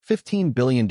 $15 billion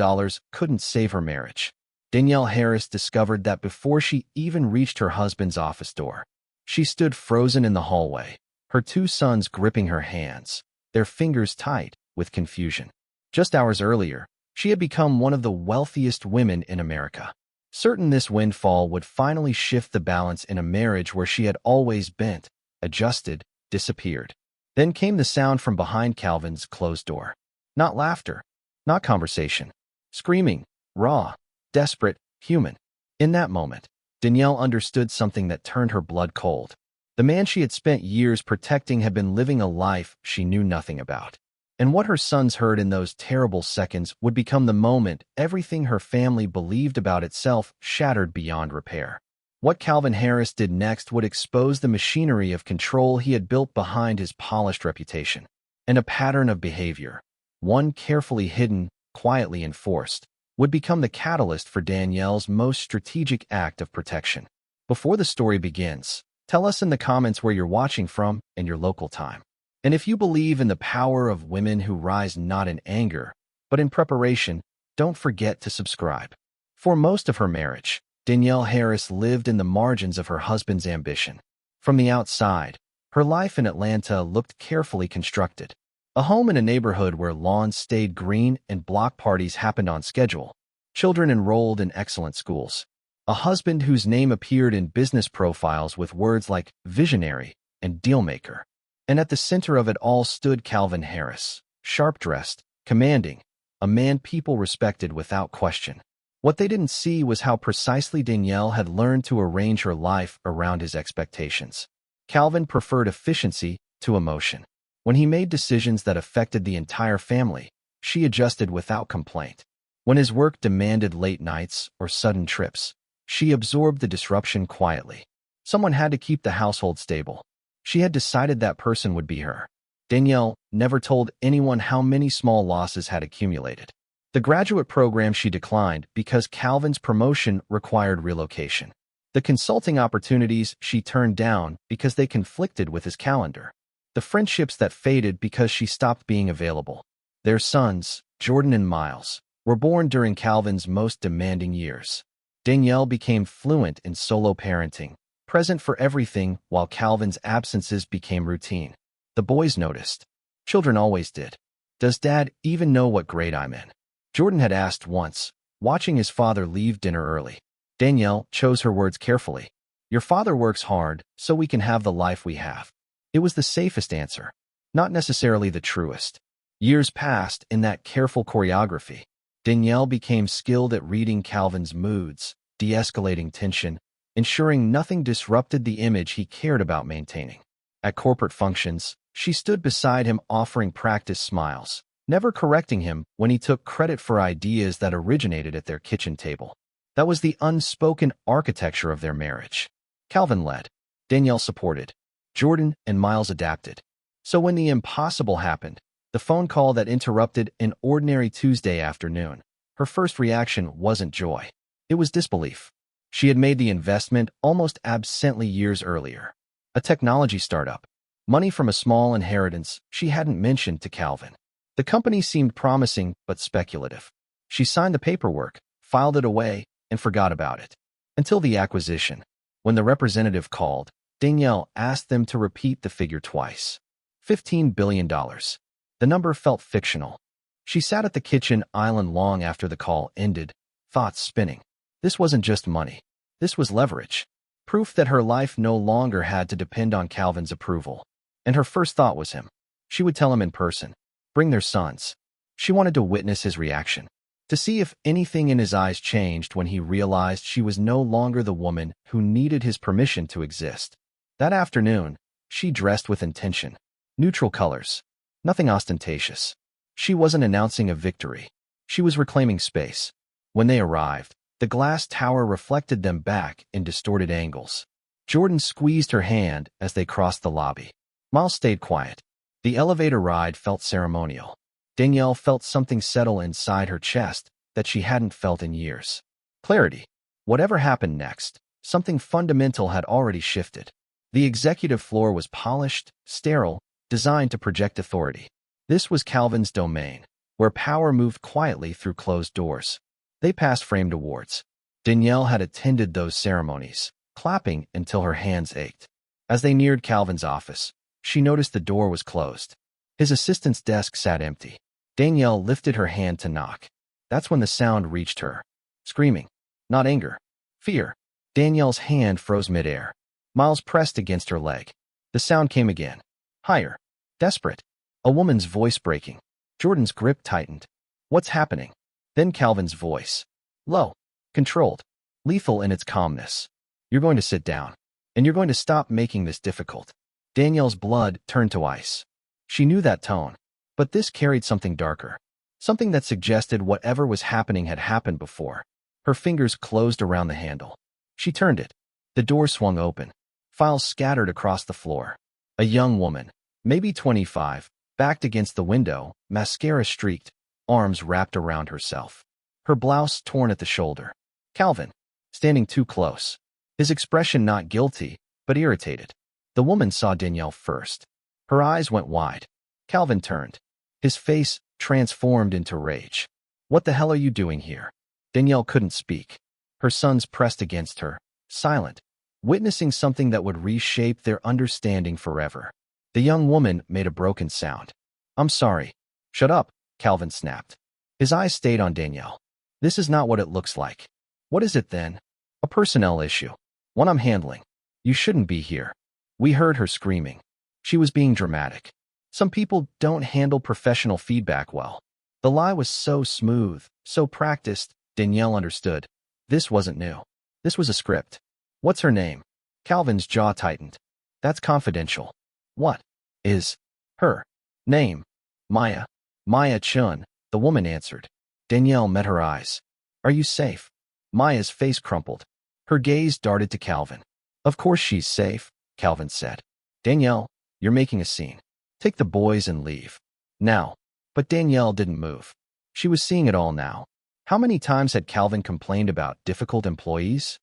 couldn't save her marriage. Danielle Harris discovered that before she even reached her husband's office door. She stood frozen in the hallway, her two sons gripping her hands, their fingers tight with confusion. Just hours earlier, she had become one of the wealthiest women in America. Certain this windfall would finally shift the balance in a marriage where she had always bent, adjusted, disappeared. Then came the sound from behind Calvin's closed door. Not laughter, not conversation. Screaming, raw, desperate, human. In that moment, Danielle understood something that turned her blood cold. The man she had spent years protecting had been living a life she knew nothing about. And what her sons heard in those terrible seconds would become the moment everything her family believed about itself shattered beyond repair. What Calvin Harris did next would expose the machinery of control he had built behind his polished reputation. And a pattern of behavior, one carefully hidden, quietly enforced, would become the catalyst for Danielle's most strategic act of protection. Before the story begins, tell us in the comments where you're watching from and your local time. And if you believe in the power of women who rise not in anger, but in preparation, don't forget to subscribe. For most of her marriage, Danielle Harris lived in the margins of her husband's ambition. From the outside, her life in Atlanta looked carefully constructed. A home in a neighborhood where lawns stayed green and block parties happened on schedule. Children enrolled in excellent schools. A husband whose name appeared in business profiles with words like visionary and dealmaker. And at the center of it all stood Calvin Harris, sharp-dressed, commanding, a man people respected without question. What they didn't see was how precisely Danielle had learned to arrange her life around his expectations. Calvin preferred efficiency to emotion. When he made decisions that affected the entire family, she adjusted without complaint. When his work demanded late nights or sudden trips, she absorbed the disruption quietly. Someone had to keep the household stable. She had decided that person would be her. Danielle never told anyone how many small losses had accumulated. The graduate program she declined because Calvin's promotion required relocation. The consulting opportunities she turned down because they conflicted with his calendar. The friendships that faded because she stopped being available. Their sons, Jordan and Miles, were born during Calvin's most demanding years. Danielle became fluent in solo parenting, present for everything while Calvin's absences became routine. The boys noticed. Children always did. Does Dad even know what grade I'm in? Jordan had asked once, watching his father leave dinner early. Danielle chose her words carefully. Your father works hard so we can have the life we have. It was the safest answer, not necessarily the truest. Years passed in that careful choreography. Danielle became skilled at reading Calvin's moods, de-escalating tension, ensuring nothing disrupted the image he cared about maintaining. At corporate functions, she stood beside him offering practice smiles, never correcting him when he took credit for ideas that originated at their kitchen table. That was the unspoken architecture of their marriage. Calvin led. Danielle supported. Jordan and Miles adapted. So when the impossible happened, the phone call that interrupted an ordinary Tuesday afternoon, her first reaction wasn't joy. It was disbelief. She had made the investment almost absently years earlier. A technology startup. Money from a small inheritance she hadn't mentioned to Calvin. The company seemed promising but speculative. She signed the paperwork, filed it away, and forgot about it. Until the acquisition. When the representative called, Danielle asked them to repeat the figure twice. $15 billion. The number felt fictional. She sat at the kitchen island long after the call ended, thoughts spinning. This wasn't just money. This was leverage. Proof that her life no longer had to depend on Calvin's approval. And her first thought was him. She would tell him in person. Bring their sons. She wanted to witness his reaction. To see if anything in his eyes changed when he realized she was no longer the woman who needed his permission to exist. That afternoon, she dressed with intention. Neutral colors. Nothing ostentatious. She wasn't announcing a victory. She was reclaiming space. When they arrived, the glass tower reflected them back in distorted angles. Jordan squeezed her hand as they crossed the lobby. Miles stayed quiet. The elevator ride felt ceremonial. Danielle felt something settle inside her chest that she hadn't felt in years. Clarity. Whatever happened next, something fundamental had already shifted. The executive floor was polished, sterile, designed to project authority. This was Calvin's domain. where power moved quietly through closed doors. They passed framed awards. Danielle had attended those ceremonies, clapping until her hands ached. As they neared Calvin's office, she noticed the door was closed. His assistant's desk sat empty. Danielle lifted her hand to knock. That's when the sound reached her. Screaming. Not anger. Fear. Danielle's hand froze midair. Miles pressed against her leg. The sound came again. Higher. Desperate. A woman's voice breaking. Jordan's grip tightened. What's happening? Then Calvin's voice. Low. Controlled. Lethal in its calmness. You're going to sit down. And you're going to stop making this difficult. Danielle's blood turned to ice. She knew that tone. But this carried something darker. Something that suggested whatever was happening had happened before. Her fingers closed around the handle. She turned it. The door swung open. Files scattered across the floor. A young woman, maybe 25, backed against the window, mascara streaked, arms wrapped around herself. Her blouse torn at the shoulder. Calvin, standing too close. His expression not guilty, but irritated. The woman saw Danielle first. Her eyes went wide. Calvin turned. His face transformed into rage. What the hell are you doing here? Danielle couldn't speak. Her sons pressed against her, silent, witnessing something that would reshape their understanding forever. The young woman made a broken sound. I'm sorry. Shut up, Calvin snapped. His eyes stayed on Danielle. This is not what it looks like. What is it then? A personnel issue. One I'm handling. You shouldn't be here. We heard her screaming. She was being dramatic. Some people don't handle professional feedback well. The lie was so smooth, so practiced, Danielle understood. This wasn't new. This was a script. What's her name? Calvin's jaw tightened. That's confidential. What is her name? Maya. Maya Chen, the woman answered. Danielle met her eyes. Are you safe? Maya's face crumpled. Her gaze darted to Calvin. Of course she's safe, Calvin said. Danielle, you're making a scene. Take the boys and leave. Now. But Danielle didn't move. She was seeing it all now. How many times had Calvin complained about difficult employees?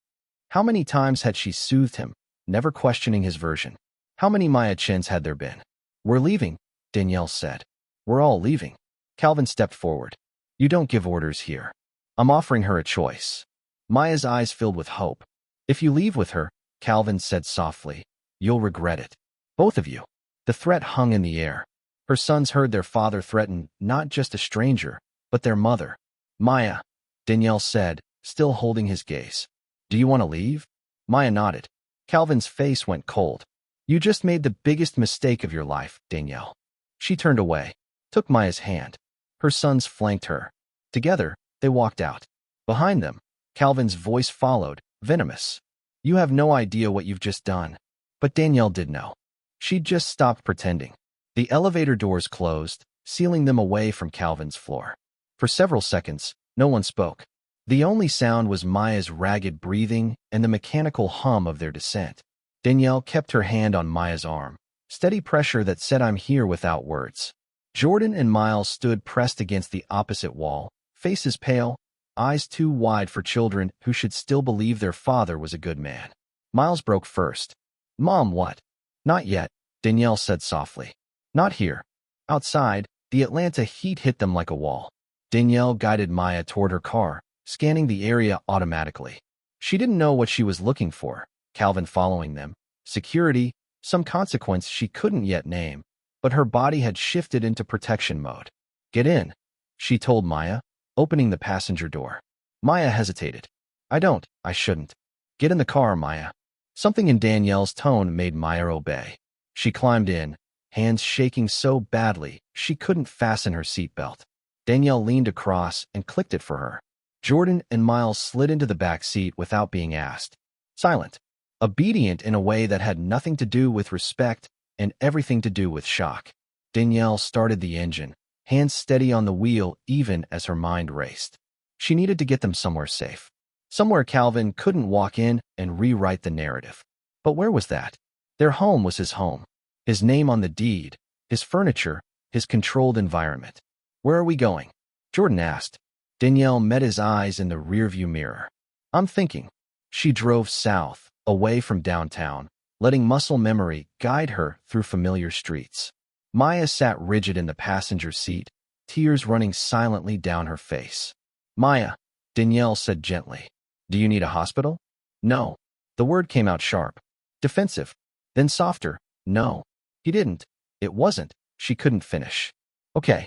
How many times had she soothed him, never questioning his version? How many Maya Chens had there been? We're leaving, Danielle said. We're all leaving. Calvin stepped forward. You don't give orders here. I'm offering her a choice. Maya's eyes filled with hope. If you leave with her, Calvin said softly, you'll regret it. Both of you. The threat hung in the air. Her sons heard their father threaten not just a stranger, but their mother. Maya, Danielle said, still holding his gaze. Do you want to leave? Maya nodded. Calvin's face went cold. You just made the biggest mistake of your life, Danielle. She turned away, took Maya's hand. Her sons flanked her. Together, they walked out. Behind them, Calvin's voice followed, venomous. You have no idea what you've just done. But Danielle did know. She'd just stopped pretending. The elevator doors closed, sealing them away from Calvin's floor. For several seconds, no one spoke. The only sound was Maya's ragged breathing and the mechanical hum of their descent. Danielle kept her hand on Maya's arm, steady pressure that said I'm here without words. Jordan and Miles stood pressed against the opposite wall, faces pale, eyes too wide for children who should still believe their father was a good man. Miles broke first. Mom, what? Not yet, Danielle said softly. Not here. Outside, the Atlanta heat hit them like a wall. Danielle guided Maya toward her car, scanning the area automatically. She didn't know what she was looking for. Calvin following them. Security, some consequence she couldn't yet name, but her body had shifted into protection mode. Get in, she told Maya, opening the passenger door. Maya hesitated. I shouldn't. Get in the car, Maya. Something in Danielle's tone made Maya obey. She climbed in, hands shaking so badly she couldn't fasten her seatbelt. Danielle leaned across and clicked it for her. Jordan and Miles slid into the back seat without being asked. Silent. Obedient in a way that had nothing to do with respect and everything to do with shock. Danielle started the engine, hands steady on the wheel even as her mind raced. She needed to get them somewhere safe. Somewhere Calvin couldn't walk in and rewrite the narrative. But where was that? Their home was his home. His name on the deed, his furniture, his controlled environment. Where are we going? Jordan asked. Danielle met his eyes in the rearview mirror. I'm thinking. She drove south, away from downtown, letting muscle memory guide her through familiar streets. Maya sat rigid in the passenger seat, tears running silently down her face. Maya, Danielle said gently. Do you need a hospital? No. The word came out sharp. Defensive. Then softer. No. He didn't. It wasn't. She couldn't finish. Okay.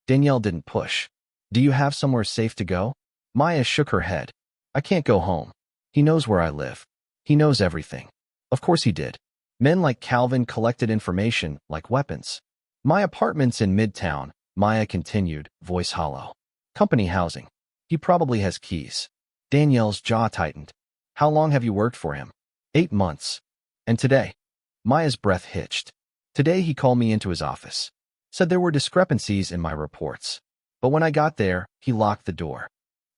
Danielle didn't push. Do you have somewhere safe to go? Maya shook her head. I can't go home. He knows where I live. He knows everything. Of course he did. Men like Calvin collected information like weapons. My apartment's in Midtown, Maya continued, voice hollow. Company housing. He probably has keys. Danielle's jaw tightened. How long have you worked for him? 8 months. And today? Maya's breath hitched. Today he called me into his office. Said there were discrepancies in my reports. But when I got there, he locked the door.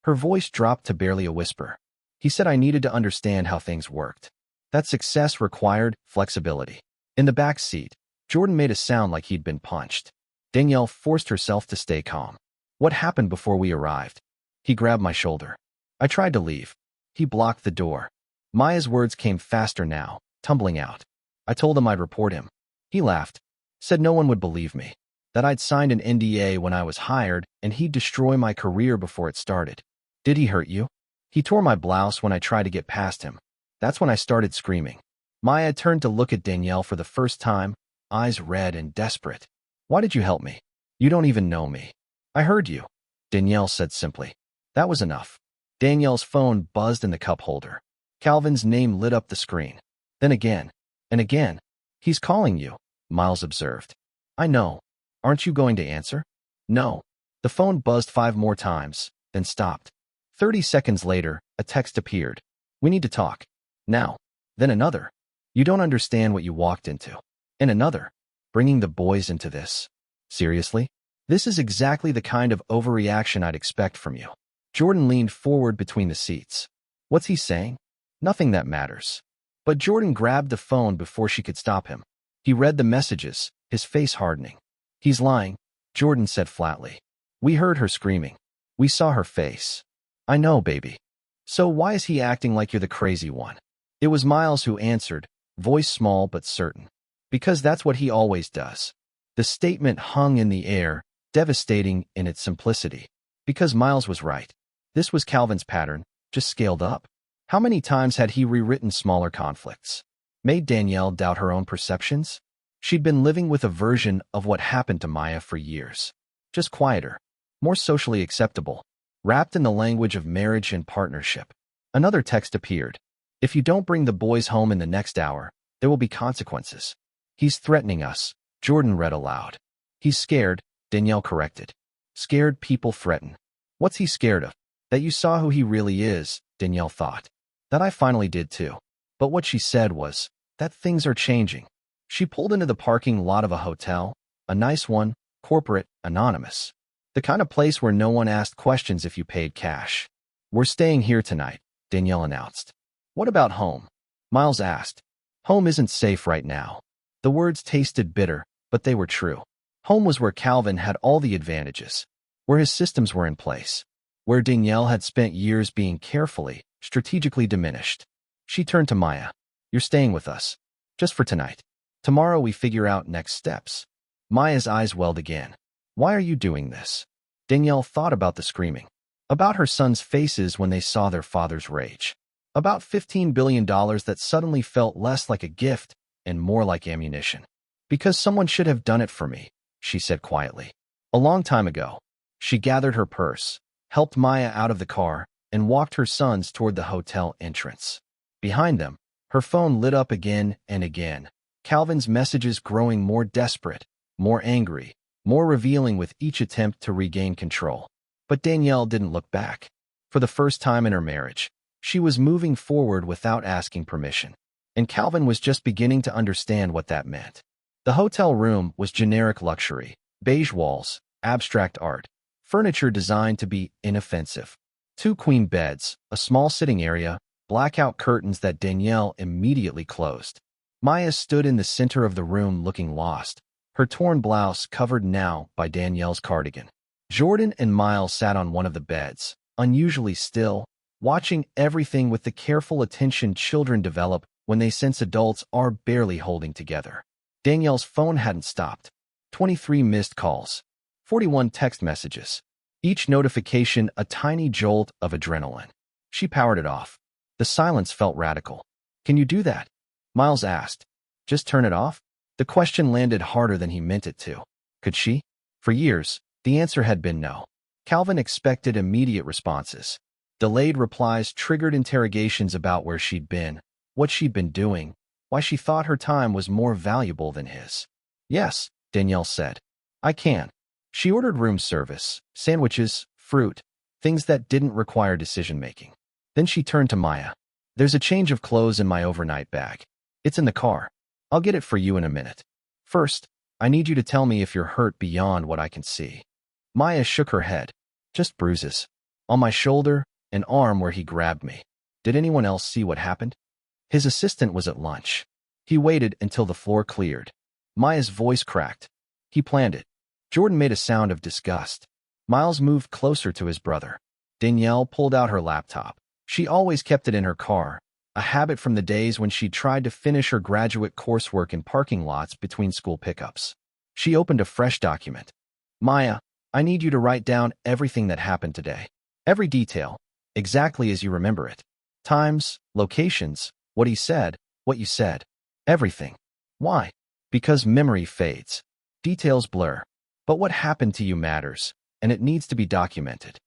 Her voice dropped to barely a whisper. He said I needed to understand how things worked. That success required flexibility. In the back seat, Jordan made a sound like he'd been punched. Danielle forced herself to stay calm. What happened before we arrived? He grabbed my shoulder. I tried to leave. He blocked the door. Maya's words came faster now, tumbling out. I told him I'd report him. He laughed. Said no one would believe me. That I'd signed an NDA when I was hired and he'd destroy my career before it started. Did he hurt you? He tore my blouse when I tried to get past him. That's when I started screaming. Maya turned to look at Danielle for the first time, eyes red and desperate. Why did you help me? You don't even know me. I heard you, Danielle said simply. That was enough. Danielle's phone buzzed in the cup holder. Calvin's name lit up the screen. Then again, and again. He's calling you, Miles observed. I know. Aren't you going to answer? No. The phone buzzed 5 more times, then stopped. 30 seconds later, a text appeared. We need to talk. Now. Then another. You don't understand what you walked into. And another. Bringing the boys into this. Seriously? This is exactly the kind of overreaction I'd expect from you. Jordan leaned forward between the seats. What's he saying? Nothing that matters. But Jordan grabbed the phone before she could stop him. He read the messages, his face hardening. He's lying, Jordan said flatly. We heard her screaming. We saw her face. I know, baby. So why is he acting like you're the crazy one? It was Miles who answered, voice small but certain. Because that's what he always does. The statement hung in the air, devastating in its simplicity. Because Miles was right. This was Calvin's pattern, just scaled up. How many times had he rewritten smaller conflicts? Made Danielle doubt her own perceptions? She'd been living with a version of what happened to Maya for years. Just quieter, more socially acceptable, wrapped in the language of marriage and partnership. Another text appeared. If you don't bring the boys home in the next hour, there will be consequences. He's threatening us, Jordan read aloud. He's scared, Danielle corrected. Scared people threaten. What's he scared of? That you saw who he really is, Danielle thought. That I finally did too. But what she said was, that things are changing. She pulled into the parking lot of a hotel, a nice one, corporate, anonymous. The kind of place where no one asked questions if you paid cash. We're staying here tonight, Danielle announced. What about home? Miles asked. Home isn't safe right now. The words tasted bitter, but they were true. Home was where Calvin had all the advantages, where his systems were in place, where Danielle had spent years being carefully, strategically diminished. She turned to Maya. You're staying with us. Just for tonight. Tomorrow we figure out next steps. Maya's eyes welled again. Why are you doing this? Danielle thought about the screaming. About her sons' faces when they saw their father's rage. About $15 billion that suddenly felt less like a gift and more like ammunition. Because someone should have done it for me, she said quietly. A long time ago. She gathered her purse, helped Maya out of the car, and walked her sons toward the hotel entrance. Behind them, her phone lit up again and again. Calvin's messages growing more desperate, more angry, more revealing with each attempt to regain control. But Danielle didn't look back. For the first time in her marriage, she was moving forward without asking permission. And Calvin was just beginning to understand what that meant. The hotel room was generic luxury, beige walls, abstract art, furniture designed to be inoffensive. 2 queen beds, a small sitting area, blackout curtains that Danielle immediately closed. Maya stood in the center of the room looking lost, her torn blouse covered now by Danielle's cardigan. Jordan and Miles sat on one of the beds, unusually still, watching everything with the careful attention children develop when they sense adults are barely holding together. Danielle's phone hadn't stopped. 23 missed calls. 41 text messages. Each notification a tiny jolt of adrenaline. She powered it off. The silence felt radical. Can you do that? Miles asked. Just turn it off? The question landed harder than he meant it to. Could she? For years, the answer had been no. Calvin expected immediate responses. Delayed replies triggered interrogations about where she'd been, what she'd been doing, why she thought her time was more valuable than his. Yes, Danielle said. I can. She ordered room service, sandwiches, fruit, things that didn't require decision-making. Then she turned to Maya. There's a change of clothes in my overnight bag. It's in the car. I'll get it for you in a minute. First, I need you to tell me if you're hurt beyond what I can see. Maya shook her head. Just bruises. On my shoulder, an arm where he grabbed me. Did anyone else see what happened? His assistant was at lunch. He waited until the floor cleared. Maya's voice cracked. He planned it. Jordan made a sound of disgust. Miles moved closer to his brother. Danielle pulled out her laptop. She always kept it in her car, a habit from the days when she tried to finish her graduate coursework in parking lots between school pickups. She opened a fresh document. Maya, I need you to write down everything that happened today. Every detail, exactly as you remember it. Times, locations, what he said, what you said. Everything. Why? Because memory fades. Details blur. But what happened to you matters, and it needs to be documented.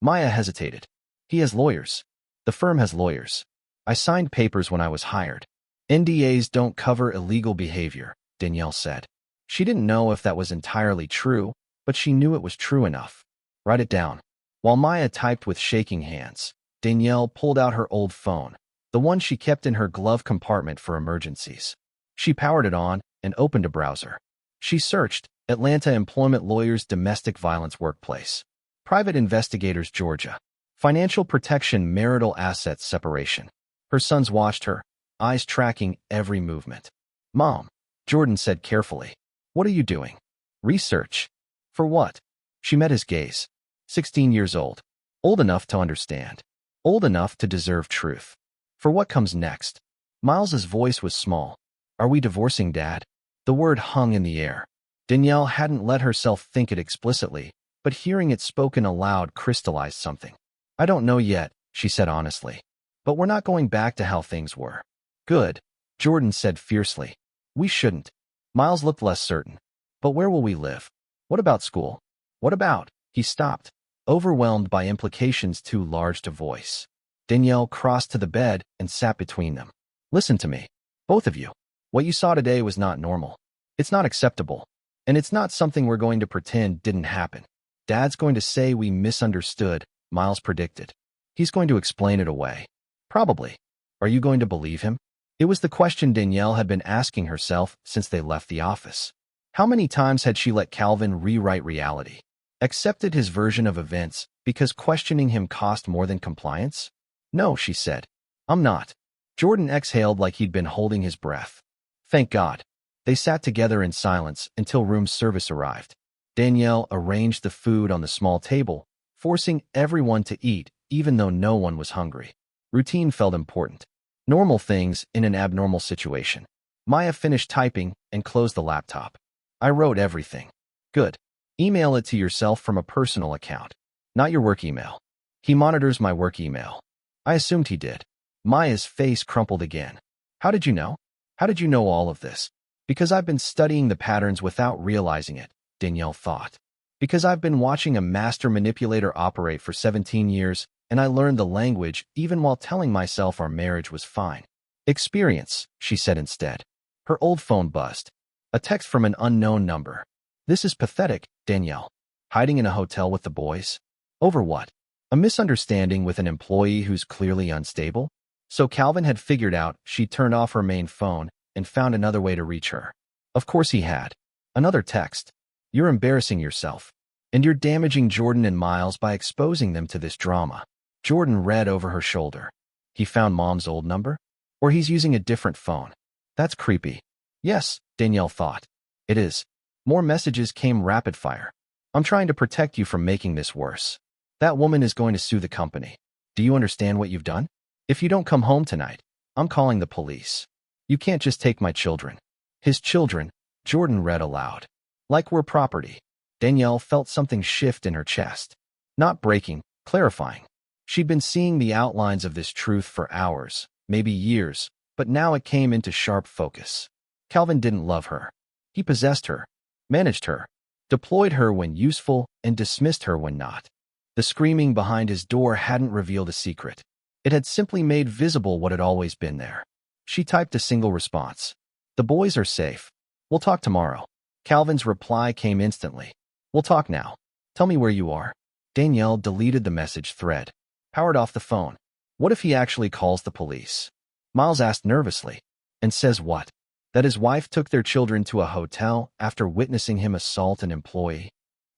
Maya hesitated. He has lawyers. The firm has lawyers. I signed papers when I was hired. NDAs don't cover illegal behavior, Danielle said. She didn't know if that was entirely true, but she knew it was true enough. Write it down. While Maya typed with shaking hands, Danielle pulled out her old phone, the one she kept in her glove compartment for emergencies. She powered it on and opened a browser. She searched Atlanta Employment Lawyers Domestic Violence Workplace. Private Investigators Georgia. Financial Protection Marital Assets Separation. Her sons watched her, eyes tracking every movement. Mom, Jordan said carefully. What are you doing? Research. For what? She met his gaze. 16 years old. Old enough to understand. Old enough to deserve truth. For what comes next? Miles's voice was small. Are we divorcing, Dad? The word hung in the air. Danielle hadn't let herself think it explicitly, but hearing it spoken aloud crystallized something. I don't know yet, she said honestly. But we're not going back to how things were. Good, Jordan said fiercely. We shouldn't. Miles looked less certain. But where will we live? What about school? What about? He stopped, overwhelmed by implications too large to voice. Danielle crossed to the bed and sat between them. Listen to me. Both of you. What you saw today was not normal. It's not acceptable. And it's not something we're going to pretend didn't happen. Dad's going to say we misunderstood, Miles predicted. He's going to explain it away. Probably. Are you going to believe him? It was the question Danielle had been asking herself since they left the office. How many times had she let Calvin rewrite reality? Accepted his version of events because questioning him cost more than compliance? No, she said. I'm not. Jordan exhaled like he'd been holding his breath. Thank God. They sat together in silence until room service arrived. Danielle arranged the food on the small table, forcing everyone to eat even though no one was hungry. Routine felt important. Normal things in an abnormal situation. Maya finished typing and closed the laptop. I wrote everything. Good. Email it to yourself from a personal account, not your work email. He monitors my work email. I assumed he did. Maya's face crumpled again. How did you know? How did you know all of this? Because I've been studying the patterns without realizing it, Danielle thought. Because I've been watching a master manipulator operate for 17 years, and I learned the language even while telling myself our marriage was fine. Experience, she said instead. Her old phone buzzed. A text from an unknown number. This is pathetic, Danielle. Hiding in a hotel with the boys? Over what? A misunderstanding with an employee who's clearly unstable? So Calvin had figured out she'd turned off her main phone and found another way to reach her. Of course he had. Another text. You're embarrassing yourself. And you're damaging Jordan and Miles by exposing them to this drama. Jordan read over her shoulder. He found Mom's old number? Or he's using a different phone. That's creepy. Yes, Danielle thought. It is. More messages came rapid fire. I'm trying to protect you from making this worse. That woman is going to sue the company. Do you understand what you've done? If you don't come home tonight, I'm calling the police. You can't just take my children. His children, Jordan read aloud. Like we're property. Danielle felt something shift in her chest. Not breaking, clarifying. She'd been seeing the outlines of this truth for hours, maybe years, but now it came into sharp focus. Calvin didn't love her. He possessed her, managed her, deployed her when useful, and dismissed her when not. The screaming behind his door hadn't revealed a secret. It had simply made visible what had always been there. She typed a single response. "The boys are safe. We'll talk tomorrow." Calvin's reply came instantly. "We'll talk now. Tell me where you are." Danielle deleted the message thread, powered off the phone. What if he actually calls the police? Miles asked nervously. And says what? That his wife took their children to a hotel after witnessing him assault an employee?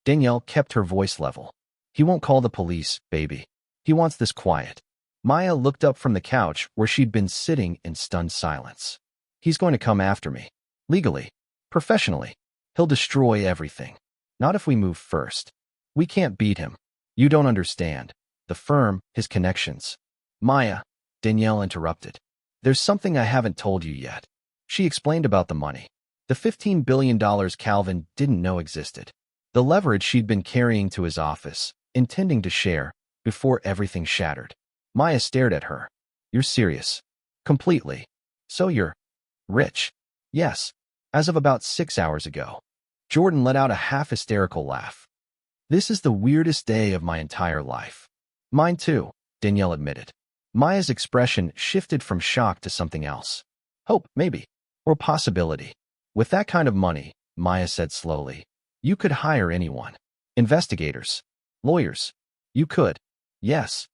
Danielle kept her voice level. "He won't call the police, baby. He wants this quiet." Maya looked up from the couch where she'd been sitting in stunned silence. "He's going to come after me. Legally. Professionally. He'll destroy everything. Not if we move first. We can't beat him. You don't understand. The firm, his connections." "Maya," Danielle interrupted. "There's something I haven't told you yet." She explained about the money. The $15 billion Calvin didn't know existed. The leverage she'd been carrying to his office, intending to share, before everything shattered. Maya stared at her. "You're serious?" "Completely." "So you're rich?" "Yes. As of about 6 hours ago." Jordan let out a half-hysterical laugh. "This is the weirdest day of my entire life." "Mine too," Danielle admitted. Maya's expression shifted from shock to something else. "Hope, maybe. Or possibility. With that kind of money," Maya said slowly, "you could hire anyone. Investigators. Lawyers. You could." "Yes.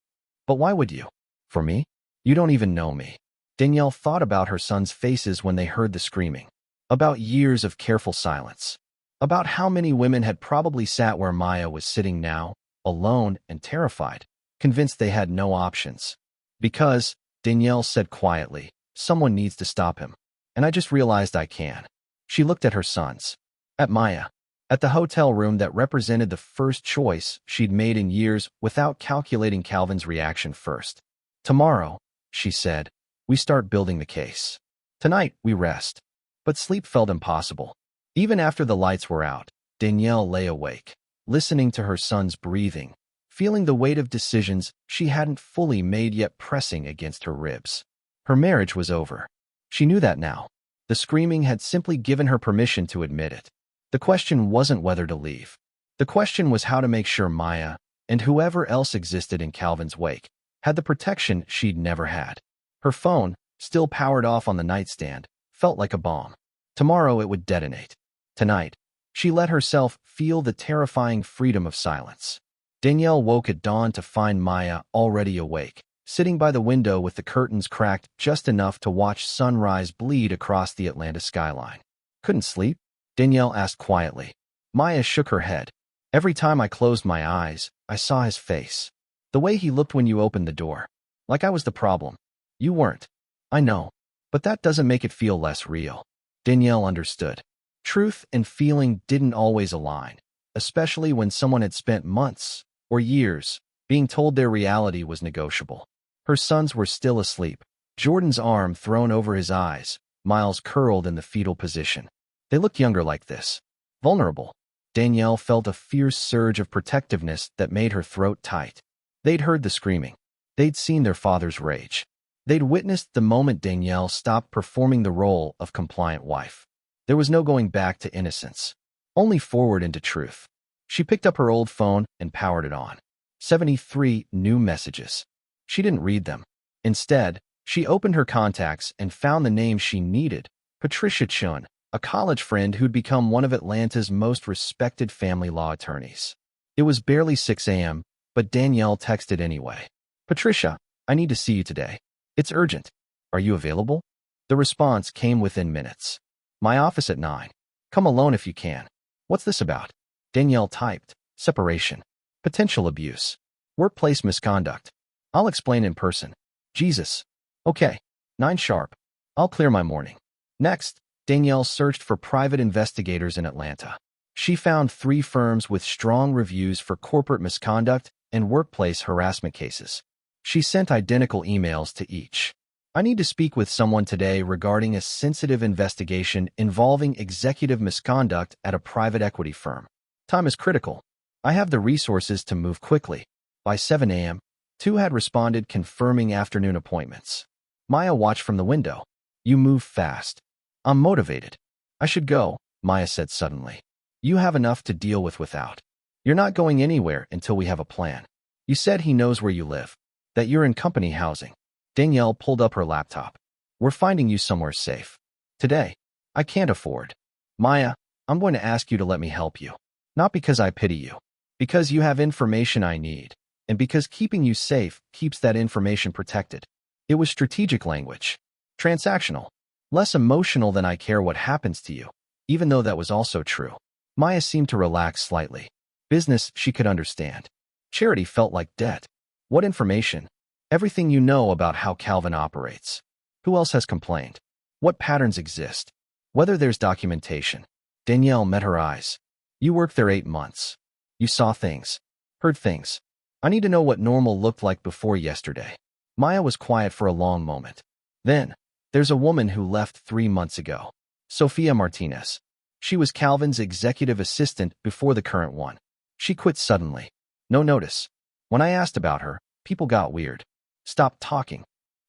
But why would you?" "For me? You don't even know me." Danielle thought about her sons' faces when they heard the screaming. About years of careful silence. About how many women had probably sat where Maya was sitting now, alone and terrified, convinced they had no options. "Because," Danielle said quietly, "someone needs to stop him. And I just realized I can." She looked at her sons. At Maya. At the hotel room that represented the first choice she'd made in years without calculating Calvin's reaction first. "Tomorrow," she said, "we start building the case. Tonight, we rest." But sleep felt impossible. Even after the lights were out, Danielle lay awake, listening to her son's breathing, feeling the weight of decisions she hadn't fully made yet pressing against her ribs. Her marriage was over. She knew that now. The screaming had simply given her permission to admit it. The question wasn't whether to leave. The question was how to make sure Maya, and whoever else existed in Calvin's wake, had the protection she'd never had. Her phone, still powered off on the nightstand, felt like a bomb. Tomorrow it would detonate. Tonight, she let herself feel the terrifying freedom of silence. Danielle woke at dawn to find Maya already awake, sitting by the window with the curtains cracked just enough to watch sunrise bleed across the Atlanta skyline. "Couldn't sleep?" Danielle asked quietly. Maya shook her head. "Every time I closed my eyes, I saw his face. The way he looked when you opened the door. Like I was the problem. You weren't." "I know. But that doesn't make it feel less real." Danielle understood. Truth and feeling didn't always align, especially when someone had spent months, or years, being told their reality was negotiable. Her sons were still asleep, Jordan's arm thrown over his eyes, Miles curled in the fetal position. They looked younger like this. Vulnerable. Danielle felt a fierce surge of protectiveness that made her throat tight. They'd heard the screaming. They'd seen their father's rage. They'd witnessed the moment Danielle stopped performing the role of compliant wife. There was no going back to innocence. Only forward into truth. She picked up her old phone and powered it on. 73 new messages. She didn't read them. Instead, she opened her contacts and found the name she needed, Patricia Chen, a college friend who'd become one of Atlanta's most respected family law attorneys. It was barely 6 a.m., but Danielle texted anyway. "Patricia, I need to see you today. It's urgent. Are you available?" The response came within minutes. "My office at 9. Come alone if you can." "What's this about?" Danielle typed. "Separation. Potential abuse. Workplace misconduct. I'll explain in person." "Jesus. Okay. 9 sharp. I'll clear my morning." Next, Danielle searched for private investigators in Atlanta. She found 3 firms with strong reviews for corporate misconduct and workplace harassment cases. She sent identical emails to each. "I need to speak with someone today regarding a sensitive investigation involving executive misconduct at a private equity firm." Time is critical. I have the resources to move quickly. By 7 a.m., 2 had responded confirming afternoon appointments. Maya watched from the window. You move fast. I'm motivated. I should go, Maya said suddenly. You have enough to deal with without. You're not going anywhere until we have a plan. You said he knows where you live, that you're in company housing. Danielle pulled up her laptop. We're finding you somewhere safe. Today. I can't afford. Maya, I'm going to ask you to let me help you. Not because I pity you. Because you have information I need. And because keeping you safe keeps that information protected. It was strategic language. Transactional. Less emotional than I care what happens to you. Even though that was also true. Maya seemed to relax slightly. Business she could understand. Charity felt like debt. What information? Everything you know about how Calvin operates. Who else has complained? What patterns exist? Whether there's documentation. Danielle met her eyes. You worked there 8 months. You saw things. Heard things. I need to know what normal looked like before yesterday. Maya was quiet for a long moment. Then, there's a woman who left 3 months ago. Sophia Martinez. She was Calvin's executive assistant before the current one. She quit suddenly. No notice. When I asked about her, people got weird. Stopped talking.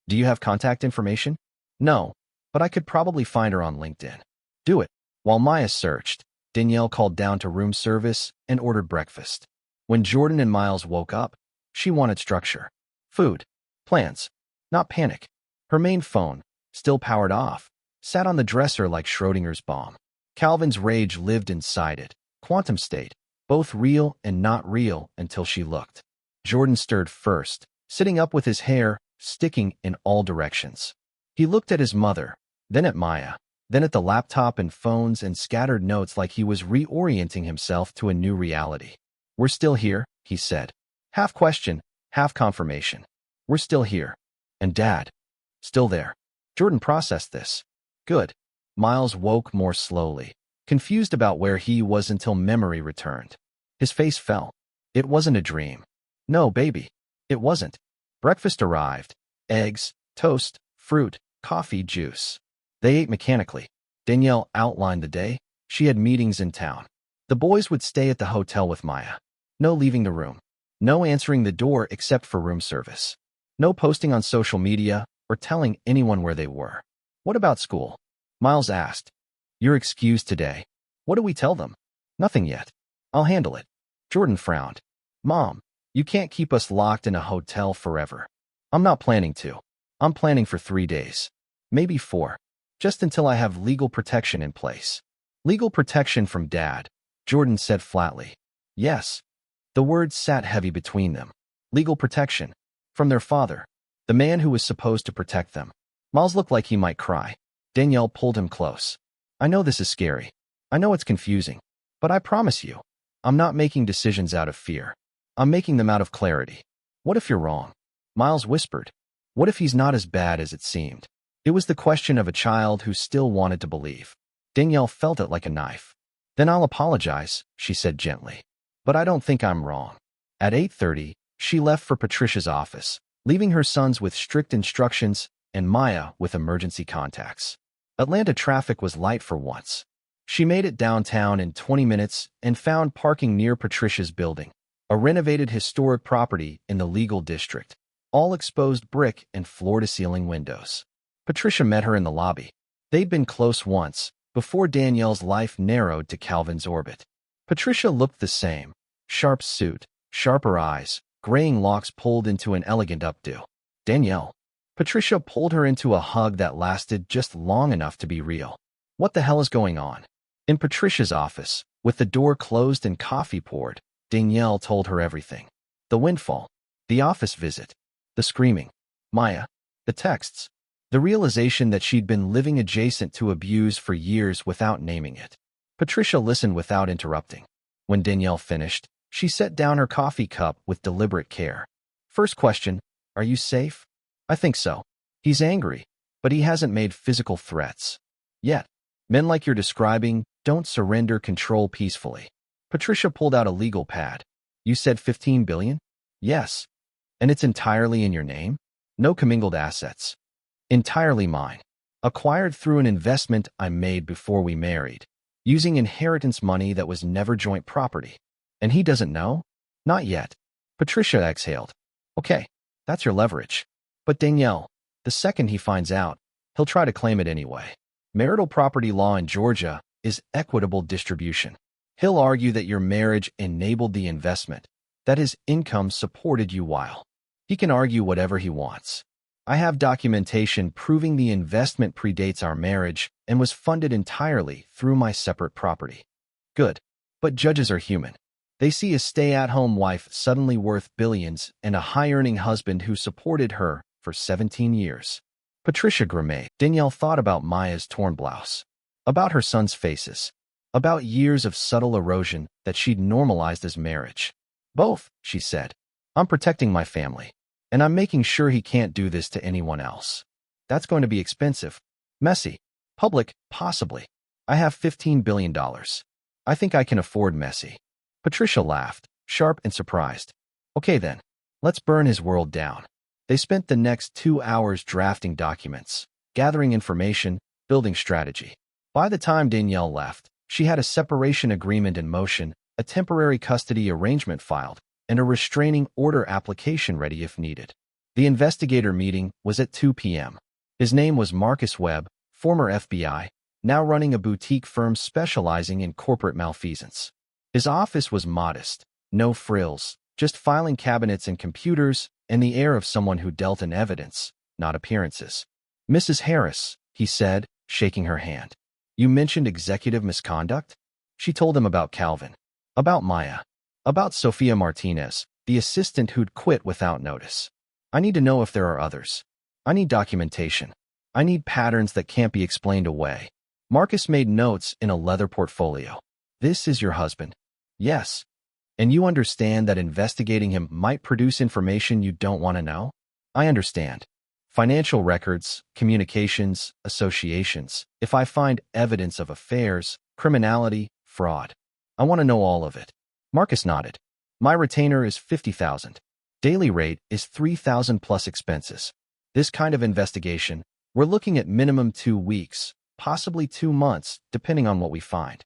Do you have contact information? No, but I could probably find her on LinkedIn. Do it. While Maya searched, Danielle called down to room service and ordered breakfast. When Jordan and Miles woke up, she wanted structure. Food. Plans. Not panic. Her main phone, still powered off, sat on the dresser like Schrodinger's bomb. Calvin's rage lived inside it. Quantum state. Both real and not real until she looked. Jordan stirred first, sitting up with his hair sticking in all directions. He looked at his mother, then at Maya, then at the laptop and phones and scattered notes like he was reorienting himself to a new reality. We're still here, he said. Half question, half confirmation. We're still here. And Dad? Still there. Jordan processed this. Good. Miles woke more slowly, confused about where he was until memory returned. His face fell. It wasn't a dream. No, baby. It wasn't. Breakfast arrived. Eggs, toast, fruit, coffee, juice. They ate mechanically. Danielle outlined the day. She had meetings in town. The boys would stay at the hotel with Maya. No leaving the room. No answering the door except for room service. No posting on social media or telling anyone where they were. What about school? Miles asked. You're excused today. What do we tell them? Nothing yet. I'll handle it. Jordan frowned. Mom, you can't keep us locked in a hotel forever. I'm not planning to. I'm planning for 3 days. Maybe 4. Just until I have legal protection in place. Legal protection from Dad, Jordan said flatly. Yes. The words sat heavy between them. Legal protection. From their father. The man who was supposed to protect them. Miles looked like he might cry. Danielle pulled him close. I know this is scary. I know it's confusing. But I promise you, I'm not making decisions out of fear. I'm making them out of clarity. What if you're wrong? Miles whispered. What if he's not as bad as it seemed? It was the question of a child who still wanted to believe. Danielle felt it like a knife. Then I'll apologize, she said gently. But I don't think I'm wrong. At 8:30, she left for Patricia's office, leaving her sons with strict instructions and Maya with emergency contacts. Atlanta traffic was light for once. She made it downtown in 20 minutes and found parking near Patricia's building, a renovated historic property in the legal district, all exposed brick and floor-to-ceiling windows. Patricia met her in the lobby. They'd been close once, before Danielle's life narrowed to Calvin's orbit. Patricia looked the same. Sharp suit, sharper eyes, graying locks pulled into an elegant updo. Danielle. Patricia pulled her into a hug that lasted just long enough to be real. What the hell is going on? In Patricia's office, with the door closed and coffee poured, Danielle told her everything. The windfall. The office visit. The screaming. Maya. The texts. The realization that she'd been living adjacent to abuse for years without naming it. Patricia listened without interrupting. When Danielle finished, she set down her coffee cup with deliberate care. First question, are you safe? I think so. He's angry, but he hasn't made physical threats. Yet. Men like you're describing don't surrender control peacefully. Patricia pulled out a legal pad. You said 15 billion? Yes. And it's entirely in your name? No commingled assets. Entirely mine. Acquired through an investment I made before we married. using inheritance money that was never joint property. And he doesn't know? Not yet. Patricia exhaled. Okay, that's your leverage. But Danielle, the second he finds out, he'll try to claim it anyway. Marital property law in Georgia is equitable distribution. He'll argue that your marriage enabled the investment, that his income supported you while. He can argue whatever he wants. I have documentation proving the investment predates our marriage and was funded entirely through my separate property. Good. But judges are human. They see a stay-at-home wife suddenly worth billions and a high-earning husband who supported her for 17 years. Patricia grimaced. Danielle thought about Maya's torn blouse, about her son's faces, about years of subtle erosion that she'd normalized as marriage. Both, she said. I'm protecting my family, and I'm making sure he can't do this to anyone else. That's going to be expensive. Messy. Public, possibly. I have $15 billion. I think I can afford messy. Patricia laughed, sharp and surprised. Okay then, let's burn his world down. They spent the next 2 hours drafting documents, gathering information, building strategy. By the time Danielle left, she had a separation agreement in motion, a temporary custody arrangement filed, and a restraining order application ready if needed. The investigator meeting was at 2 p.m. His name was Marcus Webb, former FBI, now running a boutique firm specializing in corporate malfeasance. His office was modest, no frills, just filing cabinets and computers, and the air of someone who dealt in evidence, not appearances. Mrs. Harris, he said, shaking her hand. You mentioned executive misconduct? She told him about Calvin, about Maya, about Sophia Martinez, the assistant who'd quit without notice. I need to know if there are others. I need documentation. I need patterns that can't be explained away. Marcus made notes in a leather portfolio. This is your husband. Yes. And you understand that investigating him might produce information you don't want to know? I understand. Financial records, communications, associations. If I find evidence of affairs, criminality, fraud, I want to know all of it. Marcus nodded. My retainer is $50,000. Daily rate is $3,000 plus expenses. This kind of investigation, we're looking at minimum 2 weeks, possibly 2 months, depending on what we find.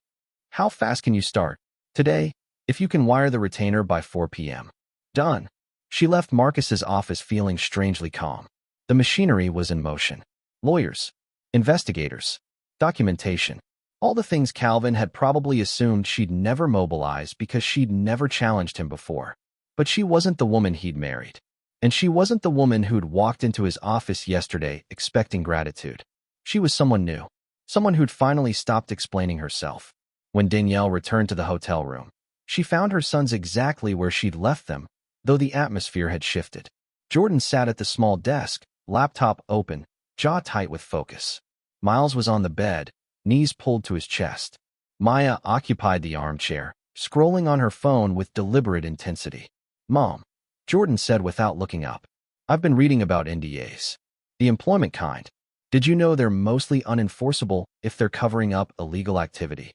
How fast can you start? Today, if you can wire the retainer by 4 p.m. Done. She left Marcus's office feeling strangely calm. The machinery was in motion. Lawyers, investigators, documentation, all the things Calvin had probably assumed she'd never mobilize because she'd never challenged him before. But she wasn't the woman he'd married. And she wasn't the woman who'd walked into his office yesterday expecting gratitude. She was someone new, someone who'd finally stopped explaining herself. When Danielle returned to the hotel room, she found her sons exactly where she'd left them, though the atmosphere had shifted. Jordan sat at the small desk, laptop open, jaw tight with focus. Miles was on the bed, knees pulled to his chest. Maya occupied the armchair, scrolling on her phone with deliberate intensity. Mom, Jordan said without looking up. I've been reading about NDAs. The employment kind. Did you know they're mostly unenforceable if they're covering up illegal activity?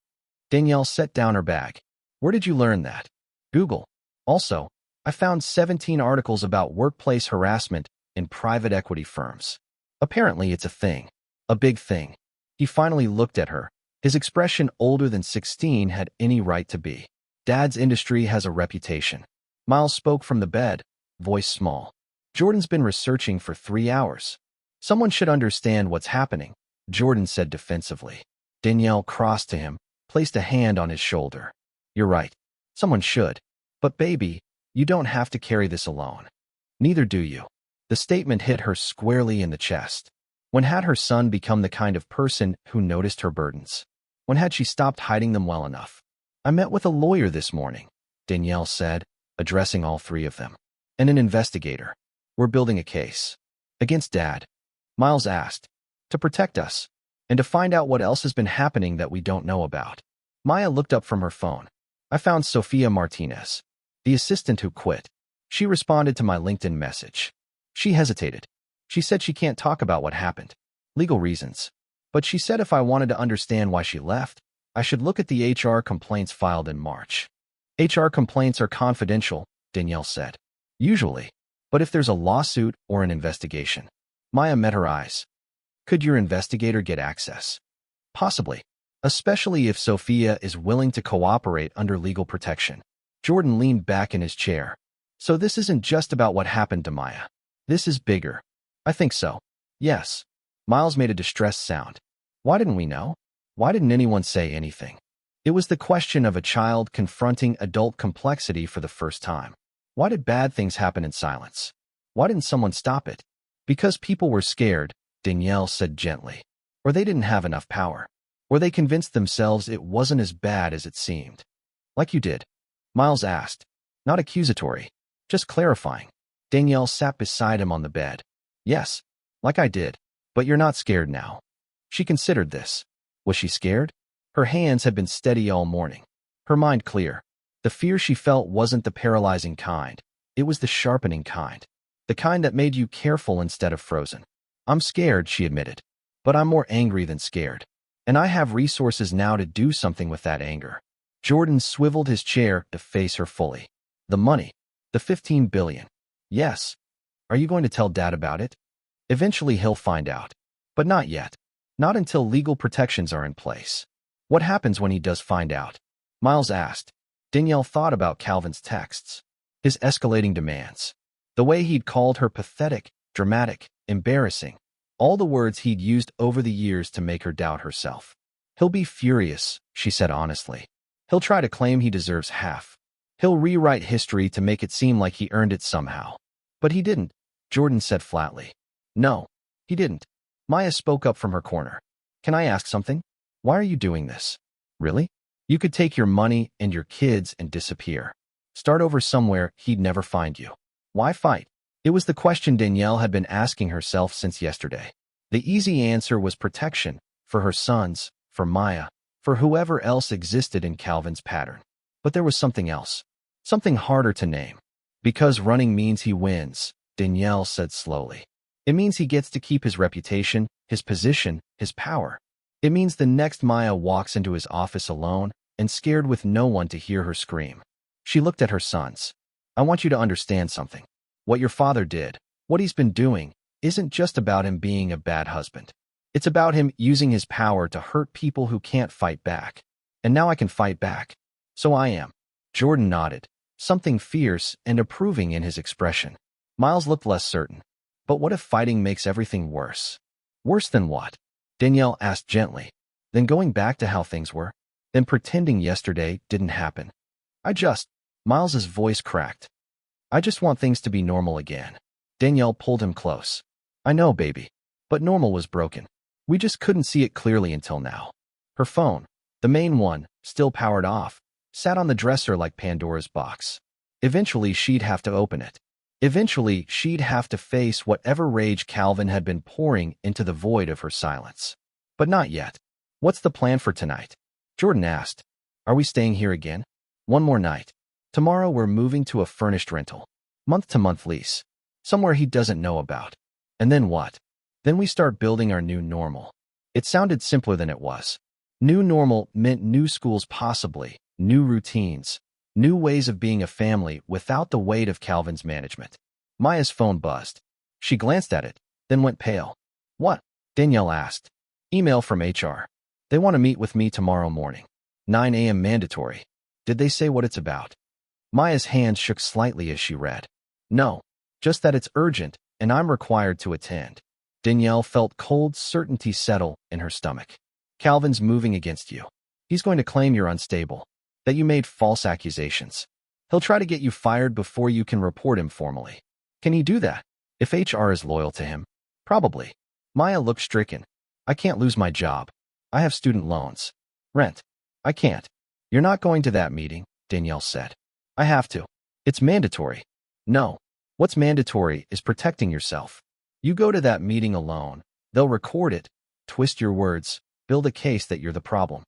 Danielle set down her bag. Where did you learn that? Google. Also, I found 17 articles about workplace harassment in private equity firms. Apparently it's a thing. A big thing. He finally looked at her. His expression older than 16 had any right to be. Dad's industry has a reputation. Miles spoke from the bed, voice small. Jordan's been researching for 3 hours. Someone should understand what's happening, Jordan said defensively. Danielle crossed to him, placed a hand on his shoulder. You're right. Someone should. But baby, you don't have to carry this alone. Neither do you. The statement hit her squarely in the chest. When had her son become the kind of person who noticed her burdens? When had she stopped hiding them well enough? I met with a lawyer this morning, Danielle said, addressing all 3 of them. And an investigator. We're building a case. Against Dad. Miles asked. To protect us. And to find out what else has been happening that we don't know about. Maya looked up from her phone. I found Sophia Martinez, the assistant who quit. She responded to my LinkedIn message. She hesitated. She said she can't talk about what happened. Legal reasons. But she said if I wanted to understand why she left, I should look at the HR complaints filed in March. HR complaints are confidential, Danielle said. Usually. But if there's a lawsuit or an investigation. Maya met her eyes. Could your investigator get access? Possibly. especially if Sophia is willing to cooperate under legal protection. Jordan leaned back in his chair. So this isn't just about what happened to Maya. This is bigger. I think so. Yes. Miles made a distressed sound. Why didn't we know? Why didn't anyone say anything? It was the question of a child confronting adult complexity for the first time. Why did bad things happen in silence? Why didn't someone stop it? Because people were scared, Danielle said gently. Or they didn't have enough power. Or they convinced themselves it wasn't as bad as it seemed. Like you did? Miles asked. Not accusatory. Just clarifying. Danielle sat beside him on the bed. Yes, like I did. But you're not scared now. She considered this. Was she scared? Her hands had been steady all morning. Her mind clear. The fear she felt wasn't the paralyzing kind. It was the sharpening kind. The kind that made you careful instead of frozen. I'm scared, she admitted. But I'm more angry than scared. And I have resources now to do something with that anger. Jordan swiveled his chair to face her fully. The money. The $15 billion. Yes. Are you going to tell Dad about it? Eventually he'll find out. But not yet. Not until legal protections are in place. What happens when he does find out? Miles asked. Danielle thought about Calvin's texts. His escalating demands. The way he'd called her pathetic, dramatic, embarrassing. All the words he'd used over the years to make her doubt herself. He'll be furious, she said honestly. He'll try to claim he deserves half. He'll rewrite history to make it seem like he earned it somehow. But he didn't, Jordan said flatly. No, he didn't. Maya spoke up from her corner. Can I ask something? Why are you doing this? Really? You could take your money and your kids and disappear. Start over somewhere he'd never find you. Why fight? It was the question Danielle had been asking herself since yesterday. The easy answer was protection, for her sons, for Maya, for whoever else existed in Calvin's pattern. But there was something else. Something harder to name. Because running means he wins, Danielle said slowly. It means he gets to keep his reputation, his position, his power. It means the next Maya walks into his office alone and scared with no one to hear her scream. She looked at her sons. I want you to understand something. What your father did, what he's been doing, isn't just about him being a bad husband. It's about him using his power to hurt people who can't fight back. And now I can fight back. So I am. Jordan nodded, something fierce and approving in his expression. Miles looked less certain. But what if fighting makes everything worse? Worse than what? Danielle asked gently. Then going back to how things were? Then pretending yesterday didn't happen? Miles's voice cracked. I just want things to be normal again. Danielle pulled him close. I know, baby. But normal was broken. We just couldn't see it clearly until now. Her phone, the main one, still powered off, sat on the dresser like Pandora's box. Eventually she'd have to open it. Eventually, she'd have to face whatever rage Calvin had been pouring into the void of her silence. But not yet. What's the plan for tonight? Jordan asked. Are we staying here again? One more night. Tomorrow we're moving to a furnished rental. Month-to-month lease. Somewhere he doesn't know about. And then what? Then we start building our new normal. It sounded simpler than it was. New normal meant new schools possibly, new routines, new ways of being a family without the weight of Calvin's management. Maya's phone buzzed. She glanced at it, then went pale. What? Danielle asked. Email from HR. They want to meet with me tomorrow morning. 9 a.m. mandatory. Did they say what it's about? Maya's hands shook slightly as she read. No, just that it's urgent and I'm required to attend. Danielle felt cold certainty settle in her stomach. Calvin's moving against you. He's going to claim you're unstable, that you made false accusations. He'll try to get you fired before you can report him formally. Can he do that? If HR is loyal to him? Probably. Maya looked stricken. I can't lose my job. I have student loans. Rent. I can't. You're not going to that meeting, Danielle said. I have to. It's mandatory. No. What's mandatory is protecting yourself. You go to that meeting alone. They'll record it, twist your words, build a case that you're the problem.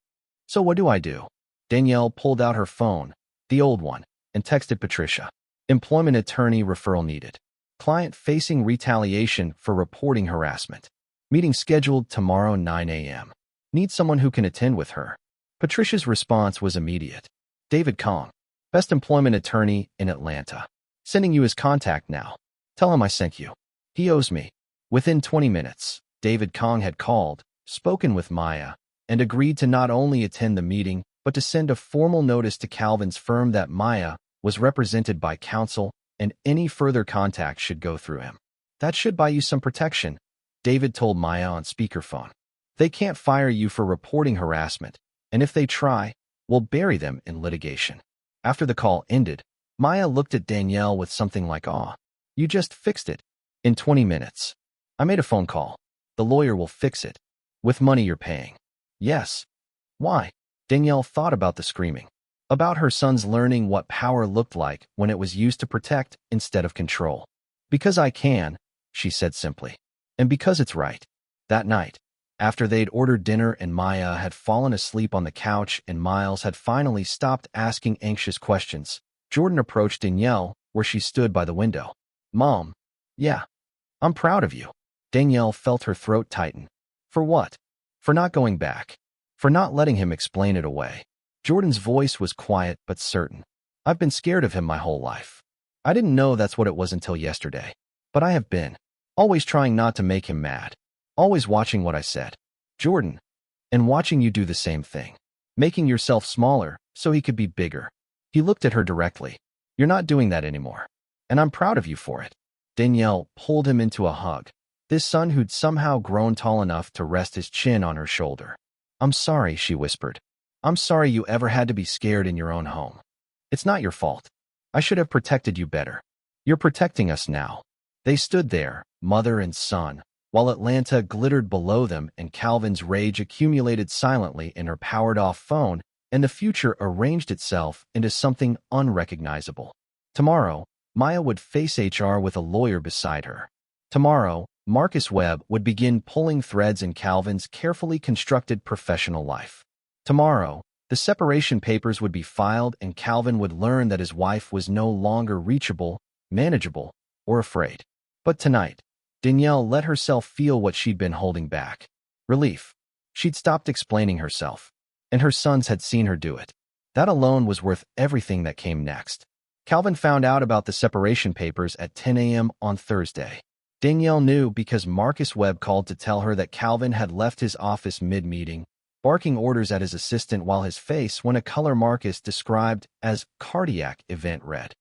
So what do? Danielle pulled out her phone, the old one, and texted Patricia. Employment attorney referral needed. Client facing retaliation for reporting harassment. Meeting scheduled tomorrow 9 a.m. Need someone who can attend with her. Patricia's response was immediate. David Kong, best employment attorney in Atlanta. Sending you his contact now. Tell him I sent you. He owes me. Within 20 minutes, David Kong had called, spoken with Maya, and agreed to not only attend the meeting, but to send a formal notice to Calvin's firm that Maya was represented by counsel and any further contact should go through him. That should buy you some protection, David told Maya on speakerphone. They can't fire you for reporting harassment, and if they try, we'll bury them in litigation. After the call ended, Maya looked at Danielle with something like awe. You just fixed it. In 20 minutes. I made a phone call. The lawyer will fix it. With money you're paying. Yes. Why? Danielle thought about the screaming. About her son's learning what power looked like when it was used to protect instead of control. Because I can, she said simply. And because it's right. That night, after they'd ordered dinner and Maya had fallen asleep on the couch and Miles had finally stopped asking anxious questions, Jordan approached Danielle where she stood by the window. Mom. Yeah. I'm proud of you. Danielle felt her throat tighten. For what? For not going back. For not letting him explain it away. Jordan's voice was quiet but certain. I've been scared of him my whole life. I didn't know that's what it was until yesterday. But I have been. Always trying not to make him mad. Always watching what I said. Jordan. And watching you do the same thing. Making yourself smaller so he could be bigger. He looked at her directly. You're not doing that anymore. And I'm proud of you for it. Danielle pulled him into a hug. This son who'd somehow grown tall enough to rest his chin on her shoulder. I'm sorry, she whispered. I'm sorry you ever had to be scared in your own home. It's not your fault. I should have protected you better. You're protecting us now. They stood there, mother and son, while Atlanta glittered below them and Calvin's rage accumulated silently in her powered-off phone, and the future arranged itself into something unrecognizable. Tomorrow, Maya would face HR with a lawyer beside her. Tomorrow, Marcus Webb would begin pulling threads in Calvin's carefully constructed professional life. Tomorrow, the separation papers would be filed and Calvin would learn that his wife was no longer reachable, manageable, or afraid. But tonight, Danielle let herself feel what she'd been holding back. Relief. She'd stopped explaining herself, and her sons had seen her do it. That alone was worth everything that came next. Calvin found out about the separation papers at 10 a.m. on Thursday. Danielle knew because Marcus Webb called to tell her that Calvin had left his office mid-meeting, barking orders at his assistant while his face went a color Marcus described as cardiac event red.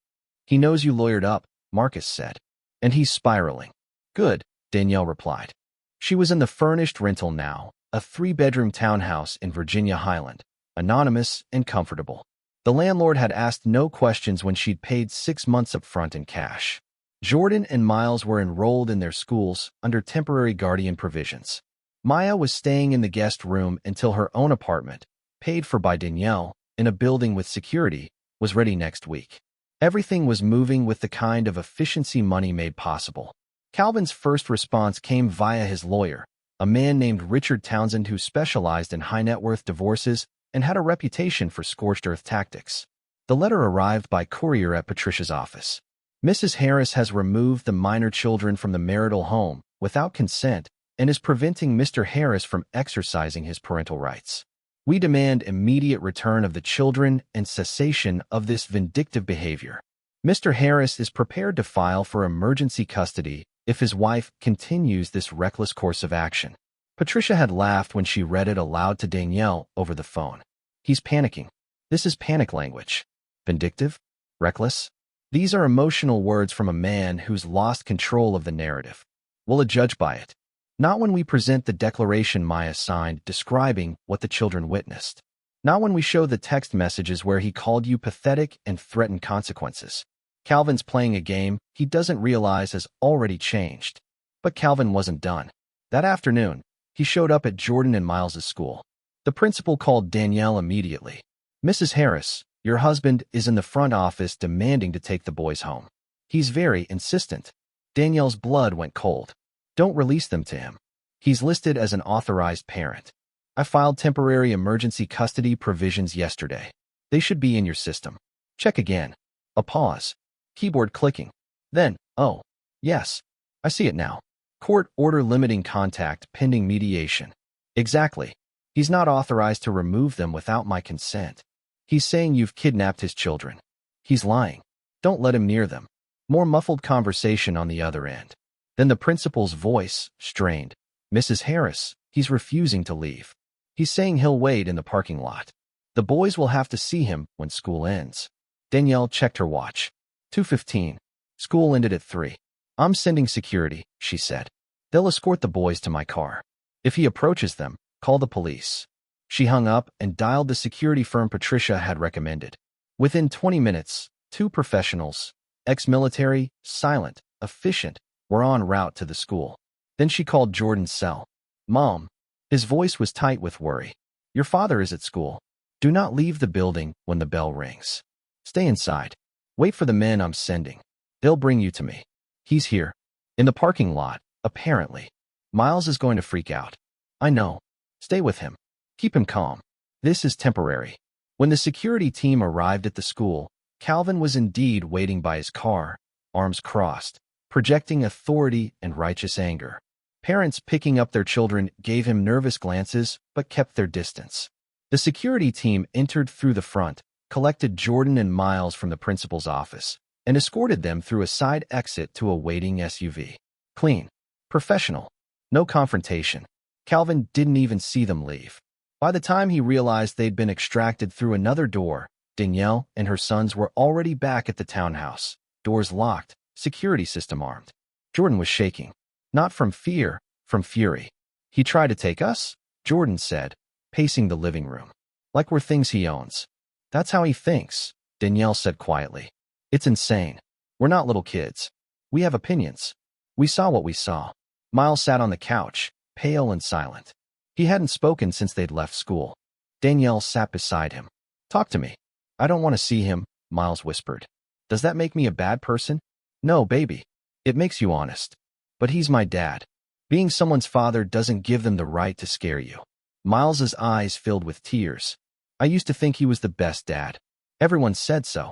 He knows you lawyered up, Marcus said. And he's spiraling. Good, Danielle replied. She was in the furnished rental now, a 3-bedroom townhouse in Virginia Highland, anonymous and comfortable. The landlord had asked no questions when she'd paid 6 months up front in cash. Jordan and Miles were enrolled in their schools under temporary guardian provisions. Maya was staying in the guest room until her own apartment, paid for by Danielle, in a building with security, was ready next week. Everything was moving with the kind of efficiency money made possible. Calvin's first response came via his lawyer, a man named Richard Townsend who specialized in high-net-worth divorces and had a reputation for scorched-earth tactics. The letter arrived by courier at Patricia's office. Mrs. Harris has removed the minor children from the marital home without consent and is preventing Mr. Harris from exercising his parental rights. We demand immediate return of the children and cessation of this vindictive behavior. Mr. Harris is prepared to file for emergency custody if his wife continues this reckless course of action. Patricia had laughed when she read it aloud to Danielle over the phone. He's panicking. This is panic language. Vindictive? Reckless? These are emotional words from a man who's lost control of the narrative. Will a judge buy it? Not when we present the declaration Maya signed describing what the children witnessed. Not when we show the text messages where he called you pathetic and threatened consequences. Calvin's playing a game he doesn't realize has already changed. But Calvin wasn't done. That afternoon, he showed up at Jordan and Miles's school. The principal called Danielle immediately. Mrs. Harris, your husband is in the front office demanding to take the boys home. He's very insistent. Danielle's blood went cold. Don't release them to him. He's listed as an authorized parent. I filed temporary emergency custody provisions yesterday. They should be in your system. Check again. A pause. Keyboard clicking. Then, oh, yes. I see it now. Court order limiting contact pending mediation. Exactly. He's not authorized to remove them without my consent. He's saying you've kidnapped his children. He's lying. Don't let him near them. More muffled conversation on the other end. Then the principal's voice, strained. Mrs. Harris, he's refusing to leave. He's saying he'll wait in the parking lot. The boys will have to see him when school ends. Danielle checked her watch. 2:15. School ended at 3. I'm sending security, she said. They'll escort the boys to my car. If he approaches them, call the police. She hung up and dialed the security firm Patricia had recommended. Within 20 minutes, 2 professionals, ex-military, silent, efficient, were en route to the school. Then she called Jordan's cell. Mom. His voice was tight with worry. Your father is at school. Do not leave the building when the bell rings. Stay inside. Wait for the men I'm sending. They'll bring you to me. He's here. In the parking lot, apparently. Miles is going to freak out. I know. Stay with him. Keep him calm. This is temporary. When the security team arrived at the school, Calvin was indeed waiting by his car, arms crossed, projecting authority and righteous anger. Parents picking up their children gave him nervous glances but kept their distance. The security team entered through the front, collected Jordan and Miles from the principal's office, and escorted them through a side exit to a waiting SUV. Clean. Professional. No confrontation. Calvin didn't even see them leave. By the time he realized they'd been extracted through another door, Danielle and her sons were already back at the townhouse, doors locked, security system armed. Jordan was shaking. Not from fear, from fury. He tried to take us? Jordan said, pacing the living room. Like we're things he owns. That's how he thinks, Danielle said quietly. It's insane. We're not little kids. We have opinions. We saw what we saw. Miles sat on the couch, pale and silent. He hadn't spoken since they'd left school. Danielle sat beside him. Talk to me. I don't want to see him, Miles whispered. Does that make me a bad person? No, baby. It makes you honest. But he's my dad. Being someone's father doesn't give them the right to scare you. Miles's eyes filled with tears. I used to think he was the best dad. Everyone said so.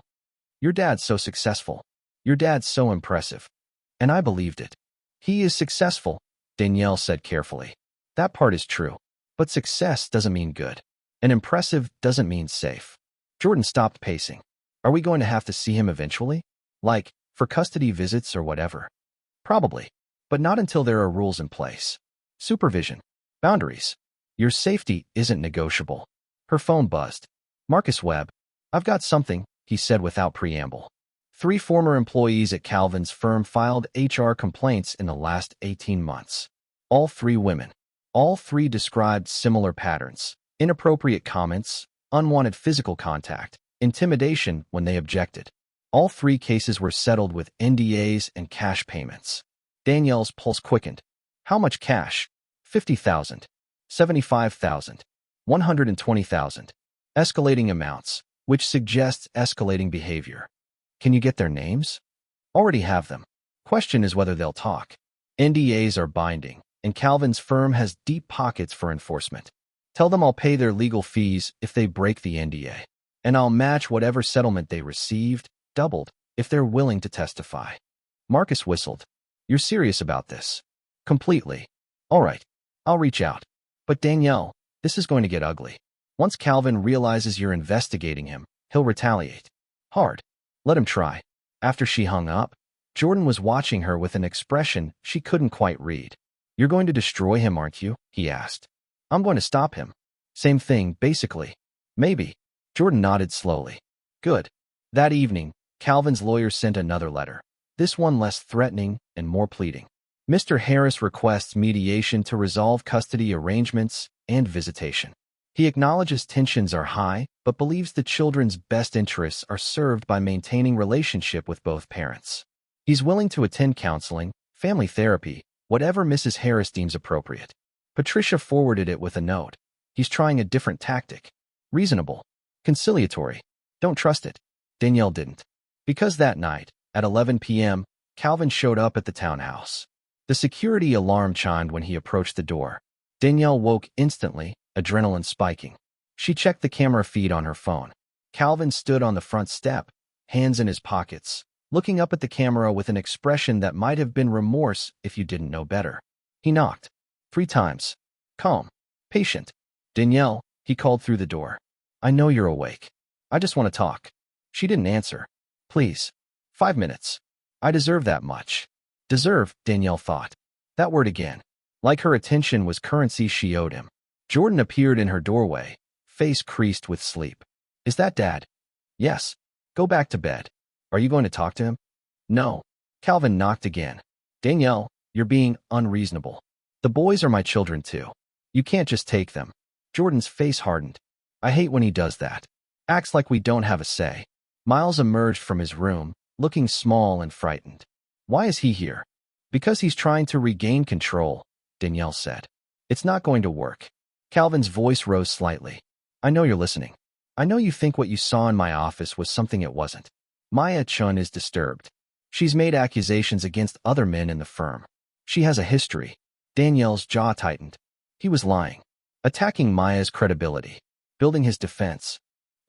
Your dad's so successful. Your dad's so impressive. And I believed it. He is successful, Danielle said carefully. That part is true. But success doesn't mean good. And impressive doesn't mean safe. Jordan stopped pacing. Are we going to have to see him eventually? Like, for custody visits or whatever? Probably. But not until there are rules in place. Supervision. Boundaries. Your safety isn't negotiable. Her phone buzzed. Marcus Webb. I've got something, he said without preamble. 3 former employees at Calvin's firm filed HR complaints in the last 18 months. All 3 women. All 3 described similar patterns. Inappropriate comments, unwanted physical contact, intimidation when they objected. All 3 cases were settled with NDAs and cash payments. Danielle's pulse quickened. How much cash? 50,000. 75,000. 120,000. Escalating amounts, which suggests escalating behavior. Can you get their names? Already have them. Question is whether they'll talk. NDAs are binding, and Calvin's firm has deep pockets for enforcement. Tell them I'll pay their legal fees if they break the NDA, and I'll match whatever settlement they received, doubled, if they're willing to testify. Marcus whistled. You're serious about this? Completely. All right. I'll reach out. But Danielle, this is going to get ugly. Once Calvin realizes you're investigating him, he'll retaliate. Hard. Let him try. After she hung up, Jordan was watching her with an expression she couldn't quite read. You're going to destroy him, aren't you? He asked. I'm going to stop him. Same thing, basically. Maybe. Jordan nodded slowly. Good. That evening, Calvin's lawyer sent another letter. This one less threatening and more pleading. Mr. Harris requests mediation to resolve custody arrangements and visitation. He acknowledges tensions are high, but believes the children's best interests are served by maintaining relationship with both parents. He's willing to attend counseling, family therapy, whatever Mrs. Harris deems appropriate. Patricia forwarded it with a note. He's trying a different tactic. Reasonable. Conciliatory. Don't trust it. Danielle didn't. Because that night, at 11 p.m., Calvin showed up at the townhouse. The security alarm chimed when he approached the door. Danielle woke instantly, adrenaline spiking. She checked the camera feed on her phone. Calvin stood on the front step, hands in his pockets, looking up at the camera with an expression that might have been remorse if you didn't know better. He knocked. 3 times. Calm. Patient. Danielle, he called through the door. I know you're awake. I just want to talk. She didn't answer. Please. 5 minutes. I deserve that much. Deserve, Danielle thought. That word again. Like her attention was currency she owed him. Jordan appeared in her doorway, face creased with sleep. Is that Dad? Yes. Go back to bed. Are you going to talk to him? No. Calvin knocked again. Danielle, you're being unreasonable. The boys are my children too. You can't just take them. Jordan's face hardened. I hate when he does that. Acts like we don't have a say. Miles emerged from his room, looking small and frightened. Why is he here? Because he's trying to regain control, Danielle said. It's not going to work. Calvin's voice rose slightly. I know you're listening. I know you think what you saw in my office was something it wasn't. Maya Chen is disturbed. She's made accusations against other men in the firm. She has a history. Danielle's jaw tightened. He was lying, attacking Maya's credibility, building his defense.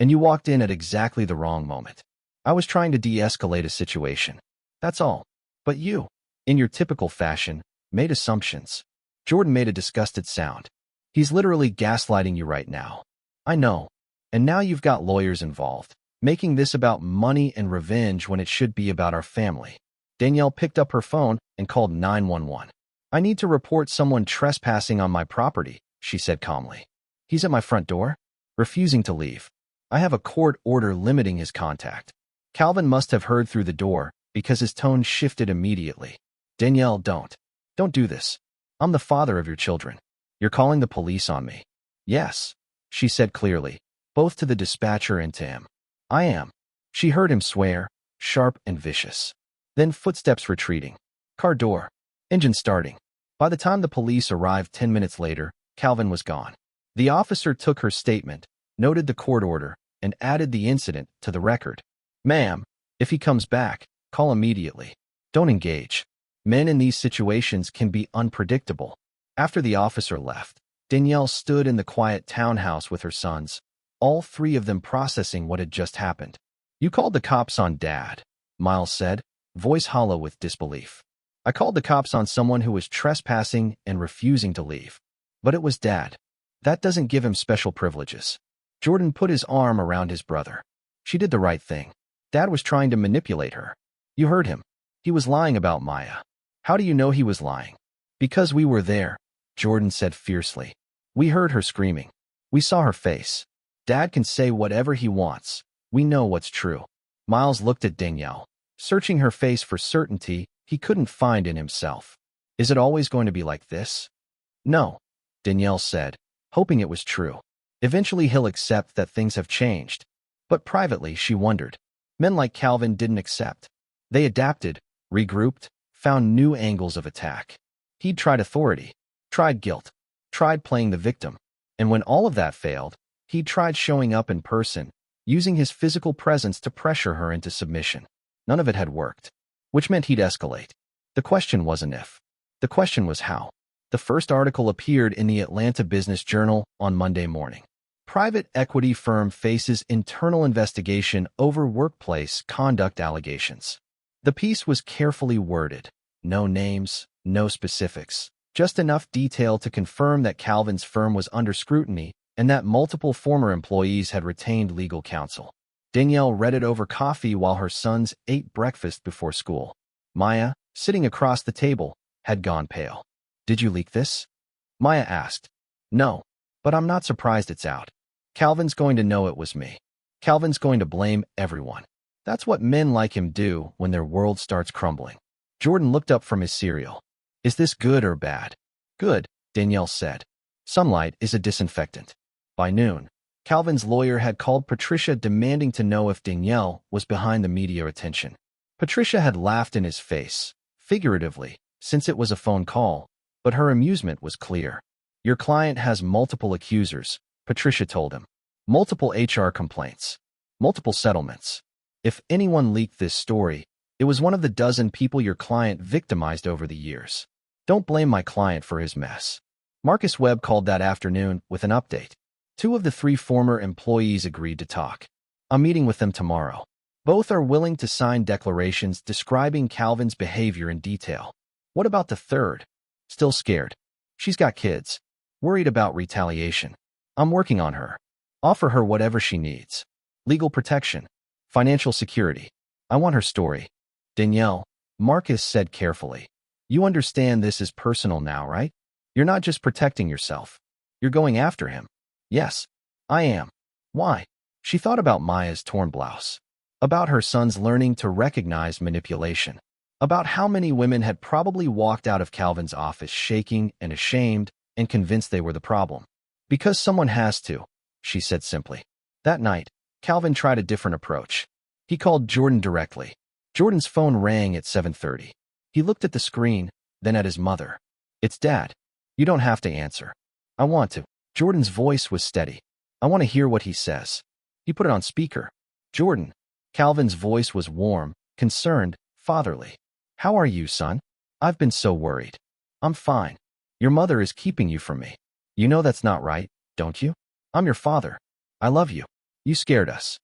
And you walked in at exactly the wrong moment. I was trying to de-escalate a situation. That's all. But you, in your typical fashion, made assumptions. Jordan made a disgusted sound. He's literally gaslighting you right now. I know. And now you've got lawyers involved, making this about money and revenge when it should be about our family. Danielle picked up her phone and called 911. I need to report someone trespassing on my property, she said calmly. He's at my front door, refusing to leave. I have a court order limiting his contact. Calvin must have heard through the door because his tone shifted immediately. Danielle, don't do this. I'm the father of your children. You're calling the police on me. Yes, she said clearly, both to the dispatcher and to him. I am. She heard him swear, sharp and vicious. Then footsteps retreating. Car door. Engine starting. By the time the police arrived 10 minutes later, Calvin was gone. The officer took her statement, noted the court order, and added the incident to the record. Ma'am, if he comes back, call immediately. Don't engage. Men in these situations can be unpredictable. After the officer left, Danielle stood in the quiet townhouse with her sons, all three of them processing what had just happened. You called the cops on Dad, Miles said, voice hollow with disbelief. I called the cops on someone who was trespassing and refusing to leave. But it was Dad. That doesn't give him special privileges. Jordan put his arm around his brother. She did the right thing. Dad was trying to manipulate her. You heard him. He was lying about Maya. How do you know he was lying? Because we were there, Jordan said fiercely. We heard her screaming. We saw her face. Dad can say whatever he wants. We know what's true. Miles looked at Danielle, searching her face for certainty he couldn't find in himself. Is it always going to be like this? No, Danielle said, hoping it was true. Eventually he'll accept that things have changed. But privately, she wondered. Men like Calvin didn't accept. They adapted, regrouped, found new angles of attack. He'd tried authority, tried guilt, tried playing the victim. And when all of that failed, he'd tried showing up in person, using his physical presence to pressure her into submission. None of it had worked, which meant he'd escalate. The question wasn't if. The question was how. The first article appeared in the Atlanta Business Journal on Monday morning. Private equity firm faces internal investigation over workplace conduct allegations. The piece was carefully worded. No names, no specifics, just enough detail to confirm that Calvin's firm was under scrutiny and that multiple former employees had retained legal counsel. Danielle read it over coffee while her sons ate breakfast before school. Maya, sitting across the table, had gone pale. Did you leak this? Maya asked. No, but I'm not surprised it's out. Calvin's going to know it was me. Calvin's going to blame everyone. That's what men like him do when their world starts crumbling. Jordan looked up from his cereal. Is this good or bad? Good, Danielle said. Sunlight is a disinfectant. By noon, Calvin's lawyer had called Patricia demanding to know if Danielle was behind the media attention. Patricia had laughed in his face, figuratively, since it was a phone call, but her amusement was clear. Your client has multiple accusers, Patricia told him. Multiple HR complaints. Multiple settlements. If anyone leaked this story, it was one of the dozen people your client victimized over the years. Don't blame my client for his mess. Marcus Webb called that afternoon with an update. 2 of the 3 former employees agreed to talk. I'm meeting with them tomorrow. Both are willing to sign declarations describing Calvin's behavior in detail. What about the 3rd? Still scared. She's got kids. Worried about retaliation. I'm working on her. Offer her whatever she needs. Legal protection. Financial security. I want her story. Danielle, Marcus said carefully. You understand this is personal now, right? You're not just protecting yourself. You're going after him. Yes, I am. Why? She thought about Maya's torn blouse, about her son's learning to recognize manipulation, about how many women had probably walked out of Calvin's office shaking and ashamed and convinced they were the problem. Because someone has to, she said simply. That night, Calvin tried a different approach. He called Jordan directly. Jordan's phone rang at 7:30. He looked at the screen, then at his mother. It's Dad. You don't have to answer. I want to. Jordan's voice was steady. I want to hear what he says. He put it on speaker. Jordan. Calvin's voice was warm, concerned, fatherly. How are you, son? I've been so worried. I'm fine. Your mother is keeping you from me. You know that's not right, don't you? I'm your father. I love you. You scared us.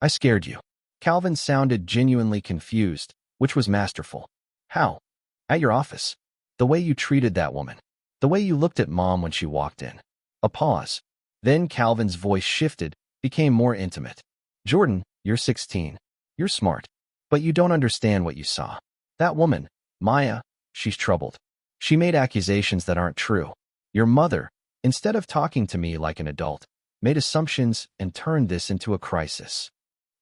I scared you. Calvin sounded genuinely confused, which was masterful. How? At your office. The way you treated that woman. The way you looked at Mom when she walked in. A pause. Then Calvin's voice shifted, became more intimate. Jordan, you're 16. You're smart. But you don't understand what you saw. That woman, Maya, she's troubled. She made accusations that aren't true. Your mother, instead of talking to me like an adult, made assumptions and turned this into a crisis.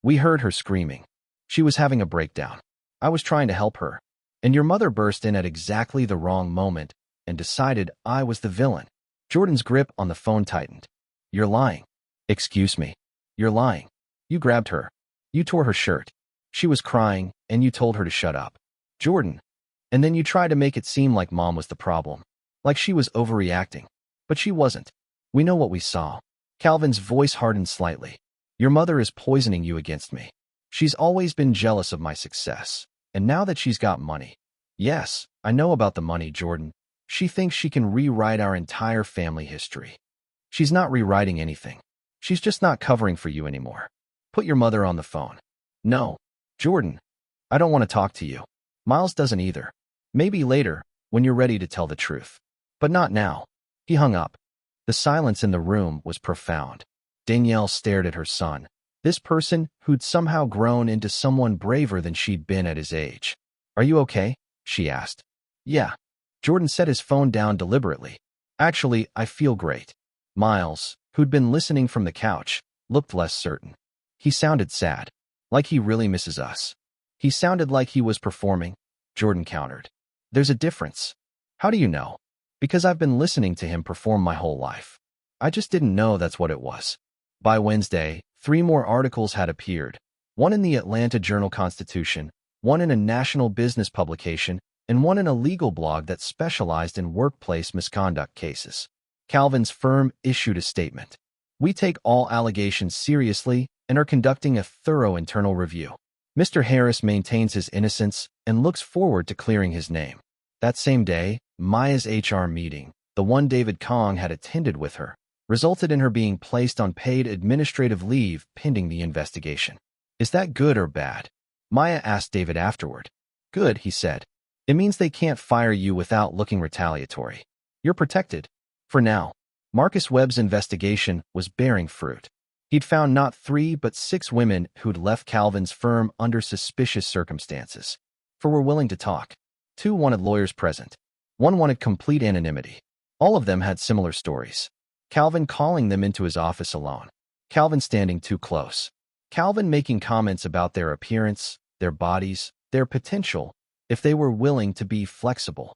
We heard her screaming. She was having a breakdown. I was trying to help her. And your mother burst in at exactly the wrong moment and decided I was the villain. Jordan's grip on the phone tightened. You're lying. Excuse me. You're lying. You grabbed her. You tore her shirt. She was crying, and you told her to shut up. Jordan. And then you tried to make it seem like Mom was the problem. Like she was overreacting. But she wasn't. We know what we saw. Calvin's voice hardened slightly. Your mother is poisoning you against me. She's always been jealous of my success. And now that she's got money. Yes, I know about the money, Jordan. She thinks she can rewrite our entire family history. She's not rewriting anything. She's just not covering for you anymore. Put your mother on the phone. No. Jordan. I don't want to talk to you. Miles doesn't either. Maybe later, when you're ready to tell the truth. But not now. He hung up. The silence in the room was profound. Danielle stared at her son, this person who'd somehow grown into someone braver than she'd been at his age. Are you okay? She asked. Yeah. Jordan set his phone down deliberately. Actually, I feel great. Miles, who'd been listening from the couch, looked less certain. He sounded sad. Like he really misses us. He sounded like he was performing, Jordan countered. There's a difference. How do you know? Because I've been listening to him perform my whole life. I just didn't know that's what it was. By Wednesday, 3 more articles had appeared, one in the Atlanta Journal-Constitution, one in a national business publication, and one in a legal blog that specialized in workplace misconduct cases. Calvin's firm issued a statement. We take all allegations seriously and are conducting a thorough internal review. Mr. Harris maintains his innocence and looks forward to clearing his name. That same day, Maya's HR meeting, the one David Kong had attended with her, resulted in her being placed on paid administrative leave pending the investigation. Is that good or bad? Maya asked David afterward. Good, he said. It means they can't fire you without looking retaliatory. You're protected. For now. Marcus Webb's investigation was bearing fruit. He'd found not 3 but 6 women who'd left Calvin's firm under suspicious circumstances. 4 were willing to talk. 2 wanted lawyers present. 1 wanted complete anonymity. All of them had similar stories. Calvin calling them into his office alone. Calvin standing too close. Calvin making comments about their appearance, their bodies, their potential, if they were willing to be flexible.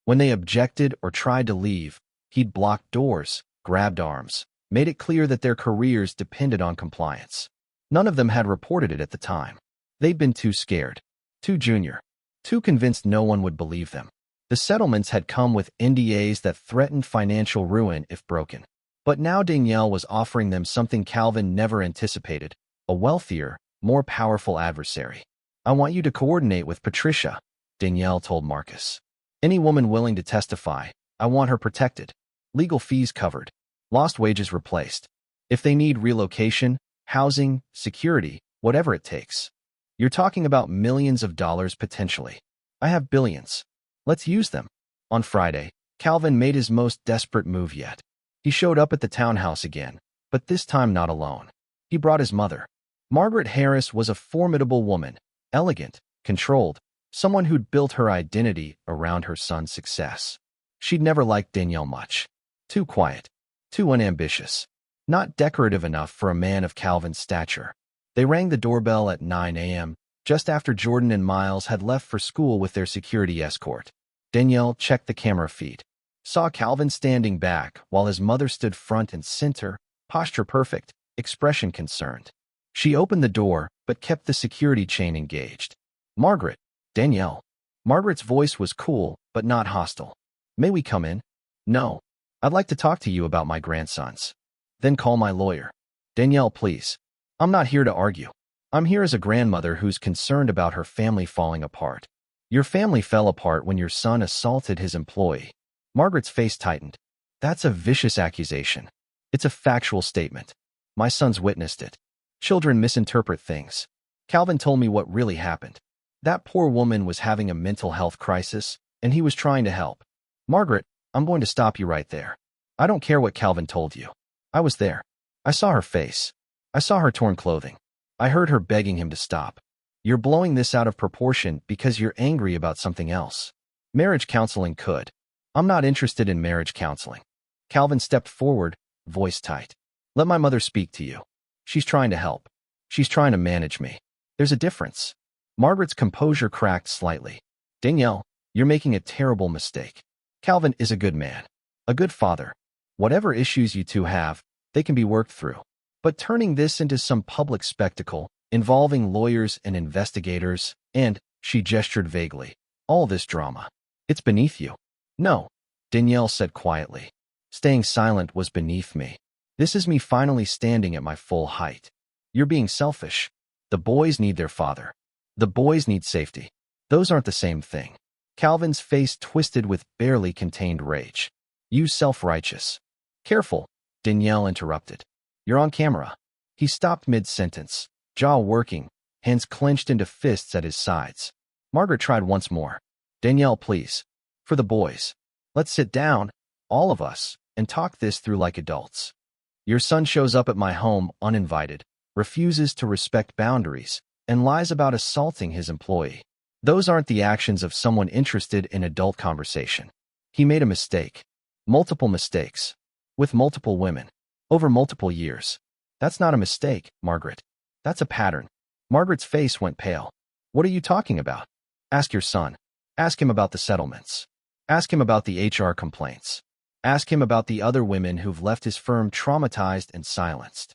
When they objected or tried to leave, he'd blocked doors, grabbed arms, made it clear that their careers depended on compliance. None of them had reported it at the time. They'd been too scared, too junior, too convinced no one would believe them. The settlements had come with NDAs that threatened financial ruin if broken. But now Danielle was offering them something Calvin never anticipated, a wealthier, more powerful adversary. I want you to coordinate with Patricia, Danielle told Marcus. Any woman willing to testify, I want her protected. Legal fees covered. Lost wages replaced. If they need relocation, housing, security, whatever it takes. You're talking about millions of dollars potentially. I have billions. Let's use them. On Friday, Calvin made his most desperate move yet. He showed up at the townhouse again, but this time not alone. He brought his mother. Margaret Harris was a formidable woman, elegant, controlled, someone who'd built her identity around her son's success. She'd never liked Danielle much. Too quiet. Too unambitious. Not decorative enough for a man of Calvin's stature. They rang the doorbell at 9 a.m., just after Jordan and Miles had left for school with their security escort. Danielle checked the camera feed. Saw Calvin standing back while his mother stood front and center, posture perfect, expression concerned. She opened the door, but kept the security chain engaged. Margaret. Danielle. Margaret's voice was cool, but not hostile. May we come in? No. I'd like to talk to you about my grandsons. Then call my lawyer. Danielle, please. I'm not here to argue. I'm here as a grandmother who's concerned about her family falling apart. Your family fell apart when your son assaulted his employee. Margaret's face tightened. That's a vicious accusation. It's a factual statement. My sons witnessed it. Children misinterpret things. Calvin told me what really happened. That poor woman was having a mental health crisis, and he was trying to help. Margaret, I'm going to stop you right there. I don't care what Calvin told you. I was there. I saw her face. I saw her torn clothing. I heard her begging him to stop. You're blowing this out of proportion because you're angry about something else. Marriage counseling could. I'm not interested in marriage counseling. Calvin stepped forward, voice tight. Let my mother speak to you. She's trying to help. She's trying to manage me. There's a difference. Margaret's composure cracked slightly. Danielle, you're making a terrible mistake. Calvin is a good man. A good father. Whatever issues you two have, they can be worked through. But turning this into some public spectacle, involving lawyers and investigators, and, she gestured vaguely, all this drama. It's beneath you. No, Danielle said quietly. Staying silent was beneath me. This is me finally standing at my full height. You're being selfish. The boys need their father. The boys need safety. Those aren't the same thing. Calvin's face twisted with barely contained rage. You self-righteous. Careful, Danielle interrupted. You're on camera. He stopped mid-sentence, jaw working, hands clenched into fists at his sides. Margaret tried once more. Danielle, please. For the boys. Let's sit down, all of us, and talk this through like adults. Your son shows up at my home uninvited, refuses to respect boundaries, and lies about assaulting his employee. Those aren't the actions of someone interested in adult conversation. He made a mistake. Multiple mistakes. With multiple women. Over multiple years. That's not a mistake, Margaret. That's a pattern. Margaret's face went pale. What are you talking about? Ask your son. Ask him about the settlements. Ask him about the HR complaints. Ask him about the other women who've left his firm traumatized and silenced.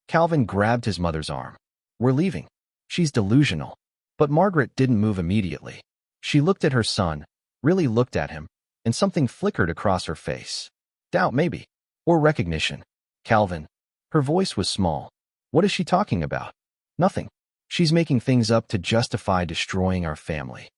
Calvin grabbed his mother's arm. We're leaving. She's delusional. But Margaret didn't move immediately. She looked at her son, really looked at him, and something flickered across her face. Doubt, maybe. Or recognition. Calvin. Her voice was small. What is she talking about? Nothing. She's making things up to justify destroying our family.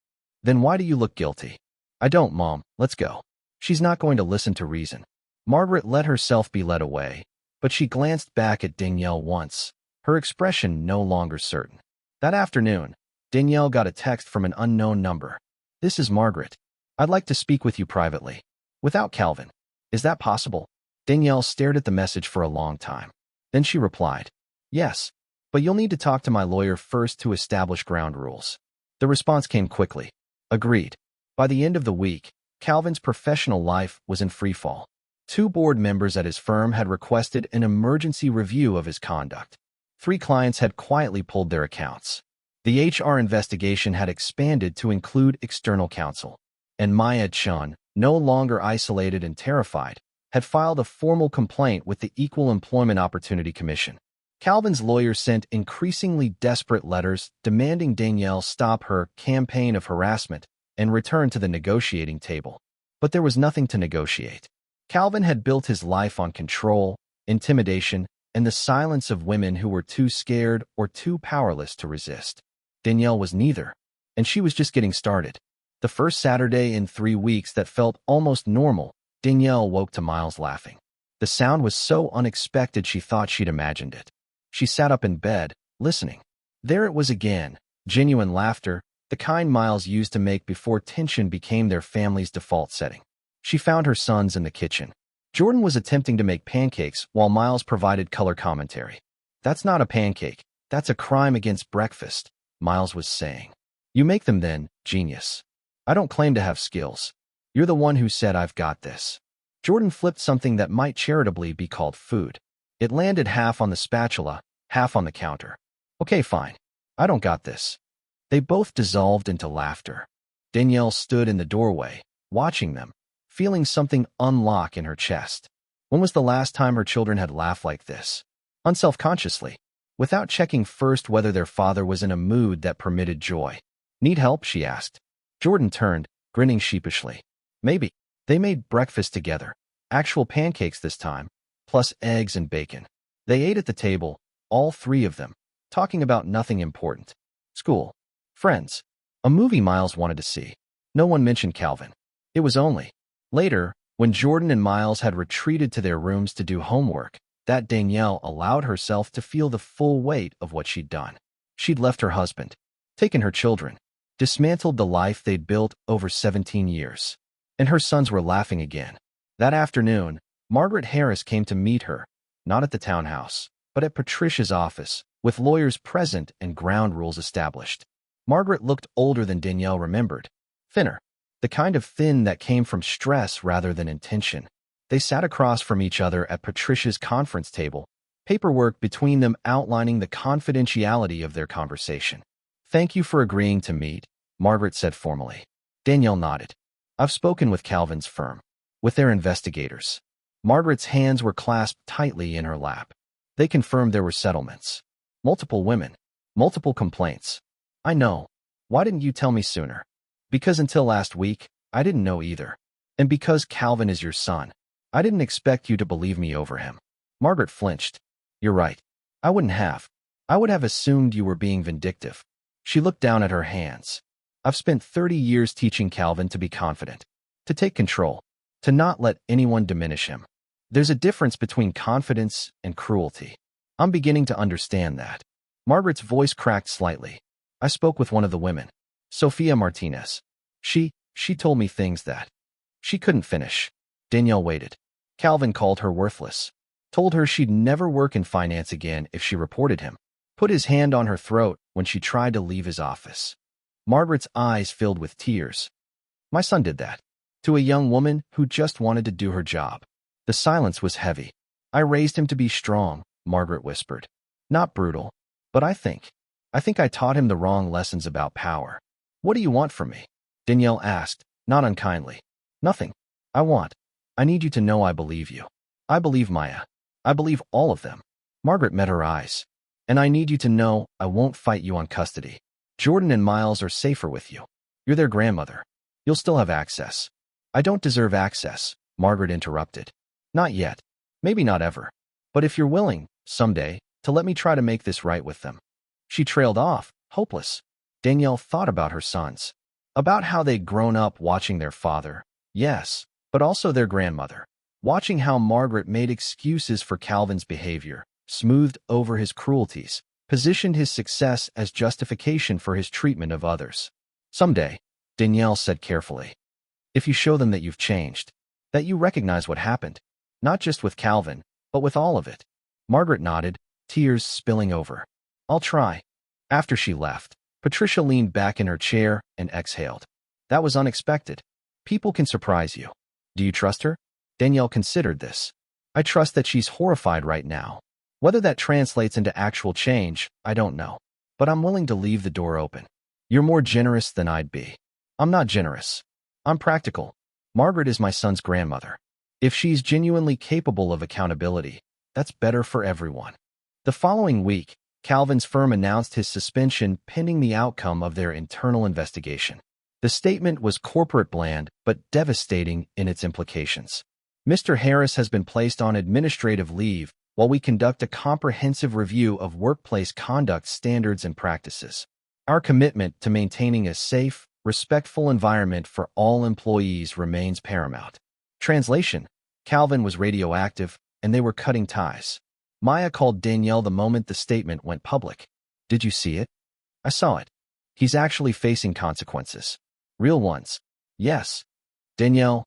Then why do you look guilty? I don't, Mom. Let's go. She's not going to listen to reason. Margaret let herself be led away, but she glanced back at Danielle once, her expression no longer certain. That afternoon, Danielle got a text from an unknown number. This is Margaret. I'd like to speak with you privately. Without Calvin. Is that possible? Danielle stared at the message for a long time. Then she replied, yes, but you'll need to talk to my lawyer first to establish ground rules. The response came quickly. Agreed. By the end of the week, Calvin's professional life was in freefall. 2 board members at his firm had requested an emergency review of his conduct. 3 clients had quietly pulled their accounts. The HR investigation had expanded to include external counsel. And Maya Chen, no longer isolated and terrified, had filed a formal complaint with the Equal Employment Opportunity Commission. Calvin's lawyer sent increasingly desperate letters demanding Danielle stop her campaign of harassment and return to the negotiating table. But there was nothing to negotiate. Calvin had built his life on control, intimidation, and the silence of women who were too scared or too powerless to resist. Danielle was neither, and she was just getting started. The first Saturday in 3 weeks that felt almost normal, Danielle woke to Miles laughing. The sound was so unexpected she thought she'd imagined it. She sat up in bed, listening. There it was again, genuine laughter, the kind Miles used to make before tension became their family's default setting. She found her sons in the kitchen. Jordan was attempting to make pancakes while Miles provided color commentary. That's not a pancake. That's a crime against breakfast, Miles was saying. You make them then, genius. I don't claim to have skills. You're the one who said I've got this. Jordan flipped something that might charitably be called food. It landed half on the spatula, half on the counter. Okay, fine. I don't got this. They both dissolved into laughter. Danielle stood in the doorway, watching them, feeling something unlock in her chest. When was the last time her children had laughed like this? Unselfconsciously, without checking first whether their father was in a mood that permitted joy. Need help? She asked. Jordan turned, grinning sheepishly. Maybe. They made breakfast together. Actual pancakes this time, plus eggs and bacon. They ate at the table, all three of them, talking about nothing important. School. Friends. A movie Miles wanted to see. No one mentioned Calvin. It was only later, when Jordan and Miles had retreated to their rooms to do homework, that Danielle allowed herself to feel the full weight of what she'd done. She'd left her husband, taken her children, dismantled the life they'd built over 17 years. And her sons were laughing again. That afternoon, Margaret Harris came to meet her, not at the townhouse, but at Patricia's office, with lawyers present and ground rules established. Margaret looked older than Danielle remembered, thinner, the kind of thin that came from stress rather than intention. They sat across from each other at Patricia's conference table, paperwork between them outlining the confidentiality of their conversation. Thank you for agreeing to meet, Margaret said formally. Danielle nodded. I've spoken with Calvin's firm, with their investigators. Margaret's hands were clasped tightly in her lap. They confirmed there were settlements. Multiple women. Multiple complaints. I know. Why didn't you tell me sooner? Because until last week, I didn't know either. And because Calvin is your son, I didn't expect you to believe me over him. Margaret flinched. You're right. I wouldn't have. I would have assumed you were being vindictive. She looked down at her hands. I've spent 30 years teaching Calvin to be confident, to take control, to not let anyone diminish him. There's a difference between confidence and cruelty. I'm beginning to understand that. Margaret's voice cracked slightly. I spoke with one of the women, Sophia Martinez. She told me things that she couldn't finish. Danielle waited. Calvin called her worthless, told her she'd never work in finance again if she reported him, put his hand on her throat when she tried to leave his office. Margaret's eyes filled with tears. My son did that, to a young woman who just wanted to do her job. The silence was heavy. I raised him to be strong, Margaret whispered. Not brutal, but I think I taught him the wrong lessons about power. What do you want from me? Danielle asked, not unkindly. Nothing. I need you to know I believe you. I believe Maya. I believe all of them. Margaret met her eyes. And I need you to know I won't fight you on custody. Jordan and Miles are safer with you. You're their grandmother. You'll still have access. I don't deserve access, Margaret interrupted. Not yet. Maybe not ever. But if you're willing, someday, to let me try to make this right with them. She trailed off, hopeless. Danielle thought about her sons. About how they'd grown up watching their father. Yes, but also their grandmother. Watching how Margaret made excuses for Calvin's behavior, smoothed over his cruelties, positioned his success as justification for his treatment of others. Someday, Danielle said carefully, if you show them that you've changed, that you recognize what happened, not just with Calvin, but with all of it. Margaret nodded, tears spilling over. I'll try. After she left, Patricia leaned back in her chair and exhaled. That was unexpected. People can surprise you. Do you trust her? Danielle considered this. I trust that she's horrified right now. Whether that translates into actual change, I don't know. But I'm willing to leave the door open. You're more generous than I'd be. I'm not generous. I'm practical. Margaret is my son's grandmother. If she's genuinely capable of accountability, that's better for everyone. The following week, Calvin's firm announced his suspension pending the outcome of their internal investigation. The statement was corporate bland, but devastating in its implications. Mr. Harris has been placed on administrative leave while we conduct a comprehensive review of workplace conduct standards and practices. Our commitment to maintaining a safe, respectful environment for all employees remains paramount. Translation: Calvin was radioactive, and they were cutting ties. Maya called Danielle the moment the statement went public. Did you see it? I saw it. He's actually facing consequences. Real ones. Yes. Danielle,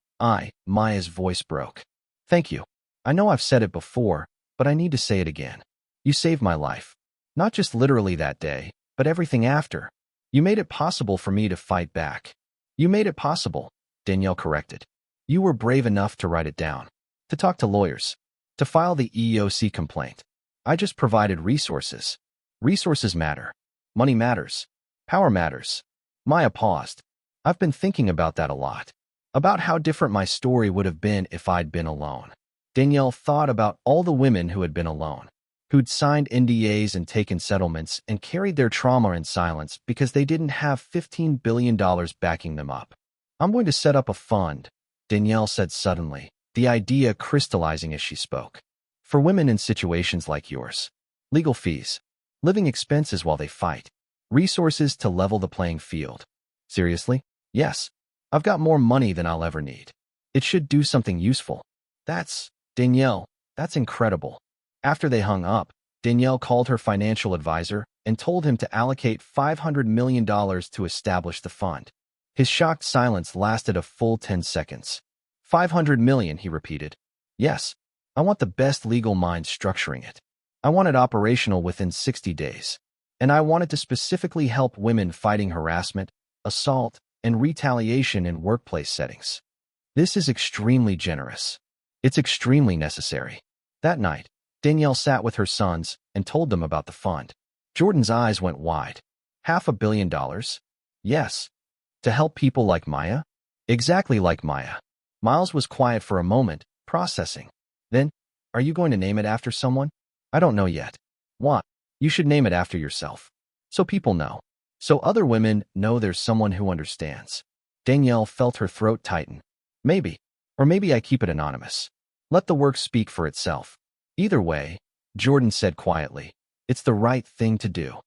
Maya's voice broke. Thank you. I know I've said it before, but I need to say it again. You saved my life. Not just literally that day, but everything after. You made it possible for me to fight back. You made it possible, Danielle corrected. You were brave enough to write it down, to talk to lawyers, to file the EEOC complaint. I just provided resources. Resources matter. Money matters. Power matters. Maya paused. I've been thinking about that a lot. About how different my story would have been if I'd been alone. Danielle thought about all the women who had been alone, who'd signed NDAs and taken settlements and carried their trauma in silence because they didn't have $15 billion backing them up. I'm going to set up a fund, Danielle said suddenly, the idea crystallizing as she spoke. For women in situations like yours. Legal fees. Living expenses while they fight. Resources to level the playing field. Seriously? Yes. I've got more money than I'll ever need. It should do something useful. Danielle, that's incredible. After they hung up, Danielle called her financial advisor and told him to allocate $500 million to establish the fund. His shocked silence lasted a full 10 seconds. $500 million, he repeated. Yes, I want the best legal minds structuring it. I want it operational within 60 days. And I want it to specifically help women fighting harassment, assault, and retaliation in workplace settings. This is extremely generous. It's extremely necessary. That night, Danielle sat with her sons and told them about the fund. Jordan's eyes went wide. $500 million? Yes. To help people like Maya? Exactly like Maya. Miles was quiet for a moment, processing. Then, are you going to name it after someone? I don't know yet. What? You should name it after yourself. So people know. So other women know there's someone who understands. Danielle felt her throat tighten. Maybe. Or maybe I keep it anonymous. Let the work speak for itself. Either way, Jordan said quietly, it's the right thing to do.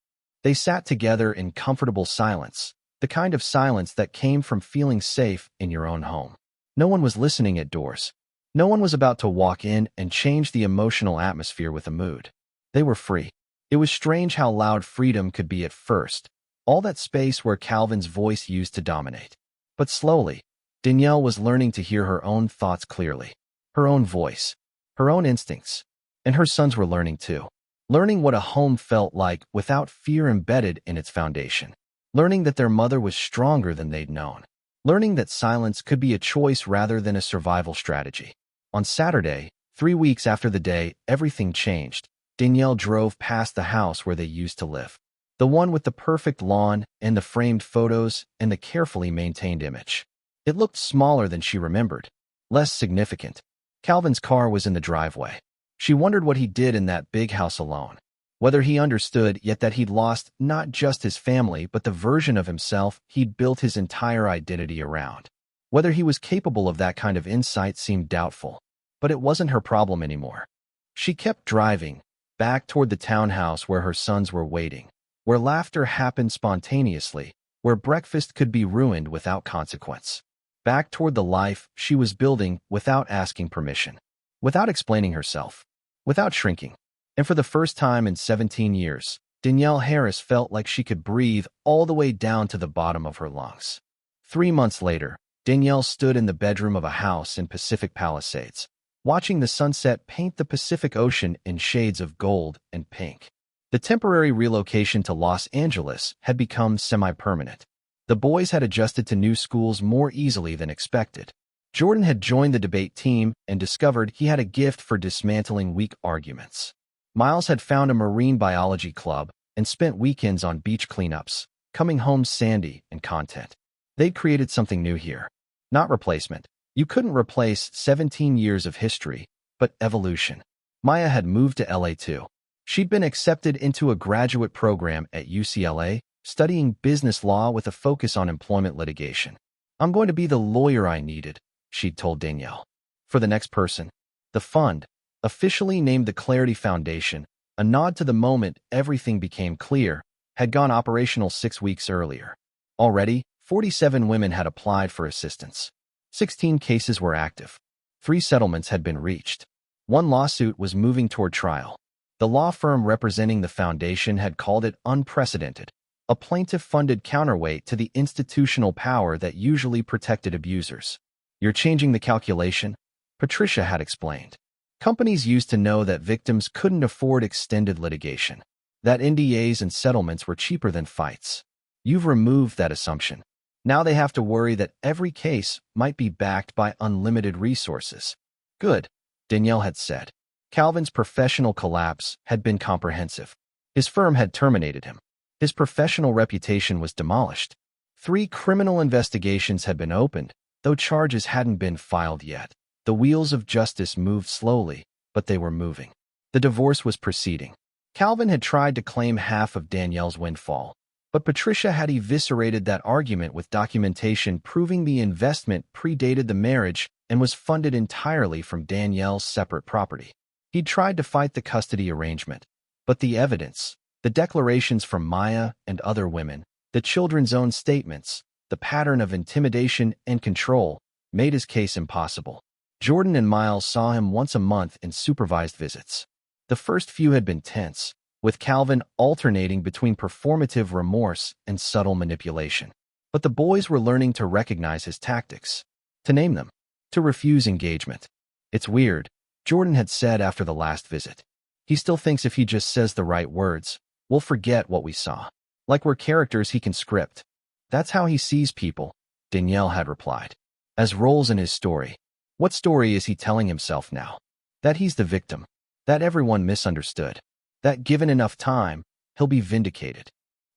They sat together in comfortable silence, the kind of silence that came from feeling safe in your own home. No one was listening at doors. No one was about to walk in and change the emotional atmosphere with a mood. They were free. It was strange how loud freedom could be at first, all that space where Calvin's voice used to dominate. But slowly, Danielle was learning to hear her own thoughts clearly, her own voice, her own instincts, and her sons were learning too. Learning what a home felt like without fear embedded in its foundation. Learning that their mother was stronger than they'd known. Learning that silence could be a choice rather than a survival strategy. On Saturday, 3 weeks after the day everything changed, Danielle drove past the house where they used to live. The one with the perfect lawn and the framed photos and the carefully maintained image. It looked smaller than she remembered, less significant. Calvin's car was in the driveway. She wondered what he did in that big house alone. Whether he understood yet that he'd lost not just his family but the version of himself he'd built his entire identity around. Whether he was capable of that kind of insight seemed doubtful. But it wasn't her problem anymore. She kept driving, back toward the townhouse where her sons were waiting, where laughter happened spontaneously, where breakfast could be ruined without consequence. Back toward the life she was building without asking permission, without explaining herself, without shrinking. And for the first time in 17 years, Danielle Harris felt like she could breathe all the way down to the bottom of her lungs. 3 months later, Danielle stood in the bedroom of a house in Pacific Palisades, watching the sunset paint the Pacific Ocean in shades of gold and pink. The temporary relocation to Los Angeles had become semi-permanent. The boys had adjusted to new schools more easily than expected. Jordan had joined the debate team and discovered he had a gift for dismantling weak arguments. Miles had found a marine biology club and spent weekends on beach cleanups, coming home sandy and content. They'd created something new here. Not replacement. You couldn't replace 17 years of history, but evolution. Maya had moved to LA too. She'd been accepted into a graduate program at UCLA, studying business law with a focus on employment litigation. I'm going to be the lawyer I needed, she'd told Danielle. For the next person. The fund, officially named the Clarity Foundation, a nod to the moment everything became clear, had gone operational 6 weeks earlier. Already, 47 women had applied for assistance. 16 cases were active. 3 settlements had been reached. 1 lawsuit was moving toward trial. The law firm representing the foundation had called it unprecedented, a plaintiff-funded counterweight to the institutional power that usually protected abusers. You're changing the calculation? Patricia had explained. Companies used to know that victims couldn't afford extended litigation, that NDAs and settlements were cheaper than fights. You've removed that assumption. Now they have to worry that every case might be backed by unlimited resources. Good, Danielle had said. Calvin's professional collapse had been comprehensive. His firm had terminated him. His professional reputation was demolished. 3 criminal investigations had been opened, though charges hadn't been filed yet. The wheels of justice moved slowly, but they were moving. The divorce was proceeding. Calvin had tried to claim half of Danielle's windfall, but Patricia had eviscerated that argument with documentation proving the investment predated the marriage and was funded entirely from Danielle's separate property. He'd tried to fight the custody arrangement, but the evidence, the declarations from Maya and other women, the children's own statements, the pattern of intimidation and control, made his case impossible. Jordan and Miles saw him once a month in supervised visits. The first few had been tense, with Calvin alternating between performative remorse and subtle manipulation. But the boys were learning to recognize his tactics, to name them, to refuse engagement. It's weird, Jordan had said after the last visit. He still thinks if he just says the right words, we'll forget what we saw. Like we're characters he can script. That's how he sees people, Danielle had replied. As roles in his story. What story is he telling himself now? That he's the victim. That everyone misunderstood. That given enough time, he'll be vindicated.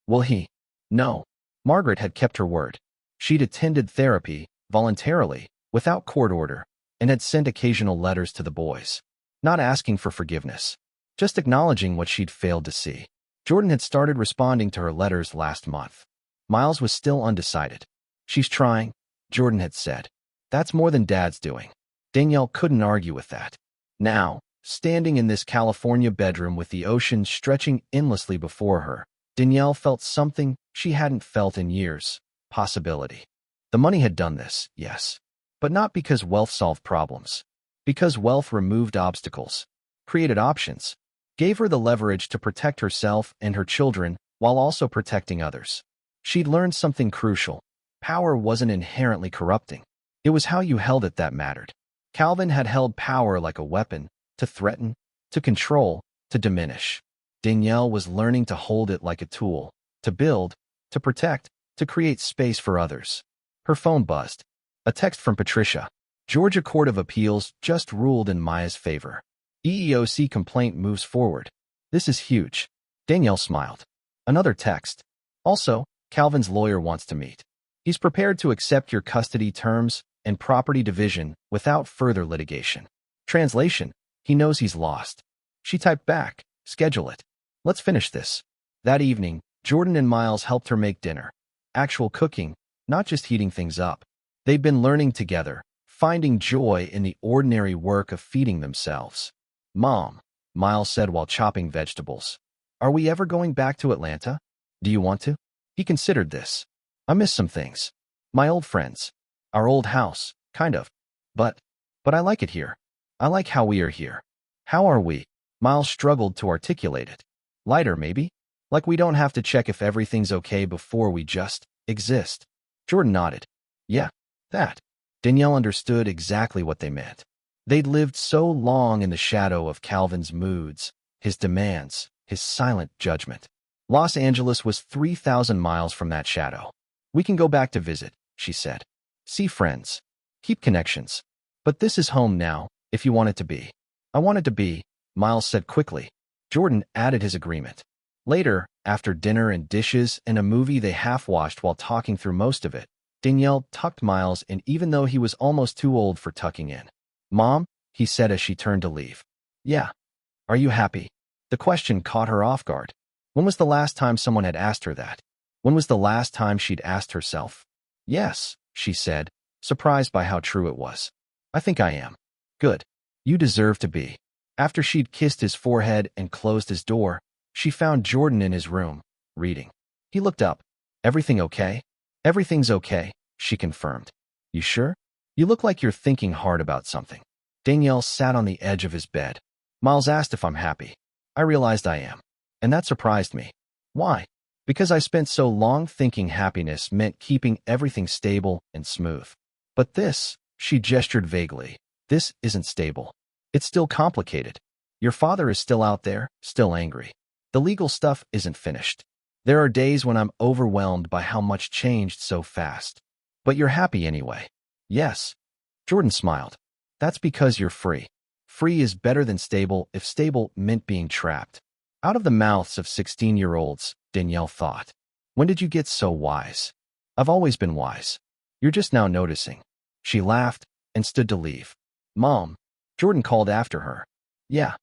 Will he? No. Margaret had kept her word. She'd attended therapy, voluntarily, without court order, and had sent occasional letters to the boys. Not asking for forgiveness. Just acknowledging what she'd failed to see. Jordan had started responding to her letters last month. Miles was still undecided. She's trying, Jordan had said. That's more than Dad's doing. Danielle couldn't argue with that. Now, standing in this California bedroom with the ocean stretching endlessly before her, Danielle felt something she hadn't felt in years. Possibility. The money had done this, yes. But not because wealth solved problems. Because wealth removed obstacles, created options, gave her the leverage to protect herself and her children while also protecting others. She'd learned something crucial. Power wasn't inherently corrupting. It was how you held it that mattered. Calvin had held power like a weapon, to threaten, to control, to diminish. Danielle was learning to hold it like a tool, to build, to protect, to create space for others. Her phone buzzed. A text from Patricia. Georgia Court of Appeals just ruled in Maya's favor. EEOC complaint moves forward. This is huge. Danielle smiled. Another text. Also, Calvin's lawyer wants to meet. He's prepared to accept your custody terms and property division without further litigation. Translation. He knows he's lost. She typed back, schedule it. Let's finish this. That evening, Jordan and Miles helped her make dinner. Actual cooking, not just heating things up. They'd been learning together, finding joy in the ordinary work of feeding themselves. Mom, Miles said while chopping vegetables. Are we ever going back to Atlanta? Do you want to? He considered this. I miss some things. My old friends. Our old house, kind of. But I like it here. I like how we are here. How are we? Miles struggled to articulate it. Lighter, maybe? Like we don't have to check if everything's okay before we just exist. Jordan nodded. Yeah, that. Danielle understood exactly what they meant. They'd lived so long in the shadow of Calvin's moods, his demands, his silent judgment. Los Angeles was 3,000 miles from that shadow. We can go back to visit, she said. See friends. Keep connections. But this is home now, if you want it to be. I want it to be, Miles said quickly. Jordan added his agreement. Later, after dinner and dishes and a movie they half-watched while talking through most of it, Danielle tucked Miles in even though he was almost too old for tucking in. Mom, he said as she turned to leave. Yeah. Are you happy? The question caught her off guard. When was the last time someone had asked her that? When was the last time she'd asked herself? Yes, she said, surprised by how true it was. I think I am. Good. You deserve to be. After she'd kissed his forehead and closed his door, she found Jordan in his room, reading. He looked up. Everything okay? Everything's okay, she confirmed. You sure? You look like you're thinking hard about something. Danielle sat on the edge of his bed. Miles asked if I'm happy. I realized I am. And that surprised me. Why? Because I spent so long thinking happiness meant keeping everything stable and smooth. But this, she gestured vaguely, this isn't stable. It's still complicated. Your father is still out there, still angry. The legal stuff isn't finished. There are days when I'm overwhelmed by how much changed so fast. But you're happy anyway. Yes. Jordan smiled. That's because you're free. Free is better than stable if stable meant being trapped. Out of the mouths of 16-year-olds, Danielle thought. When did you get so wise? I've always been wise. You're just now noticing. She laughed and stood to leave. Mom, Jordan called after her. Yeah,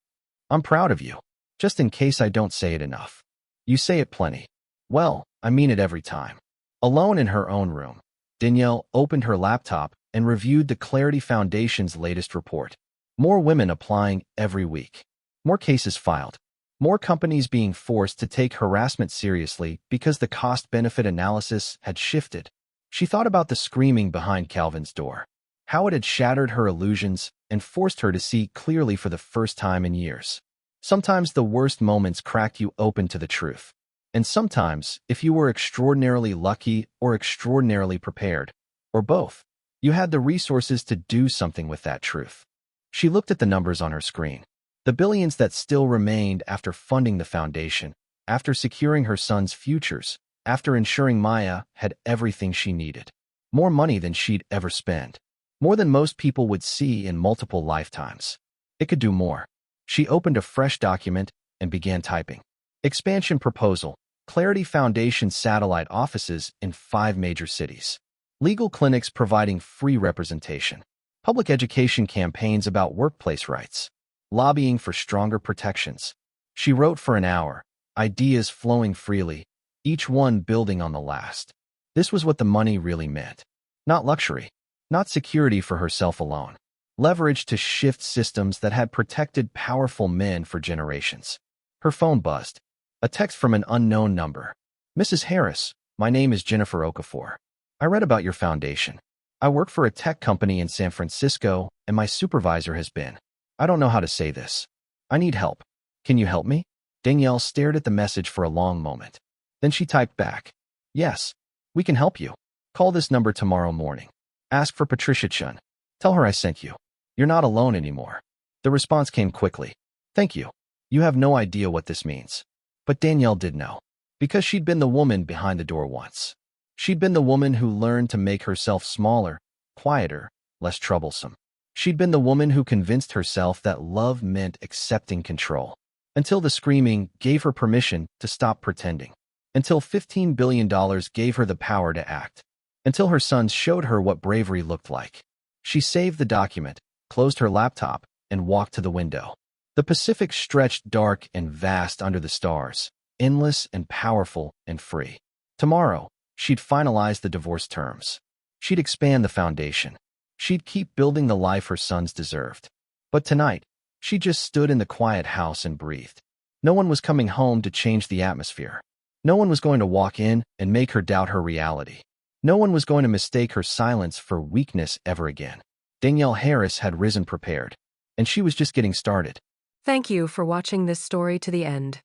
I'm proud of you. Just in case I don't say it enough. You say it plenty. Well, I mean it every time. Alone in her own room, Danielle opened her laptop and reviewed the Clarity Foundation's latest report. More women applying every week. More cases filed. More companies being forced to take harassment seriously because the cost-benefit analysis had shifted. She thought about the screaming behind Calvin's door, how it had shattered her illusions and forced her to see clearly for the first time in years. Sometimes the worst moments cracked you open to the truth. And sometimes, if you were extraordinarily lucky or extraordinarily prepared, or both, you had the resources to do something with that truth. She looked at the numbers on her screen. The billions that still remained after funding the foundation, after securing her son's futures, after ensuring Maya had everything she needed. More money than she'd ever spend. More than most people would see in multiple lifetimes. It could do more. She opened a fresh document and began typing. Expansion proposal. Clarity Foundation satellite offices in 5 major cities. Legal clinics providing free representation. Public education campaigns about workplace rights. Lobbying for stronger protections. She wrote for an hour, ideas flowing freely, each one building on the last. This was what the money really meant. Not luxury, not security for herself alone. Leverage to shift systems that had protected powerful men for generations. Her phone buzzed. A text from an unknown number. Mrs. Harris, my name is Jennifer Okafor. I read about your foundation. I work for a tech company in San Francisco, and my supervisor has been. I don't know how to say this. I need help. Can you help me? Danielle stared at the message for a long moment. Then she typed back. Yes, we can help you. Call this number tomorrow morning. Ask for Patricia Chen. Tell her I sent you. You're not alone anymore. The response came quickly. Thank you. You have no idea what this means. But Danielle did know. Because she'd been the woman behind the door once. She'd been the woman who learned to make herself smaller, quieter, less troublesome. She'd been the woman who convinced herself that love meant accepting control. Until the screaming gave her permission to stop pretending. Until $15 billion gave her the power to act. Until her sons showed her what bravery looked like. She saved the document, closed her laptop, and walked to the window. The Pacific stretched dark and vast under the stars, endless and powerful and free. Tomorrow, she'd finalize the divorce terms. She'd expand the foundation. She'd keep building the life her sons deserved. But tonight, she just stood in the quiet house and breathed. No one was coming home to change the atmosphere. No one was going to walk in and make her doubt her reality. No one was going to mistake her silence for weakness ever again. Danielle Harris had risen prepared, and she was just getting started. Thank you for watching this story to the end.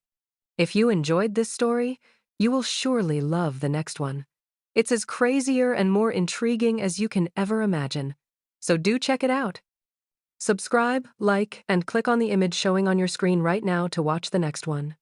If you enjoyed this story, you will surely love the next one. It's as crazier and more intriguing as you can ever imagine. So do check it out. Subscribe, like, and click on the image showing on your screen right now to watch the next one.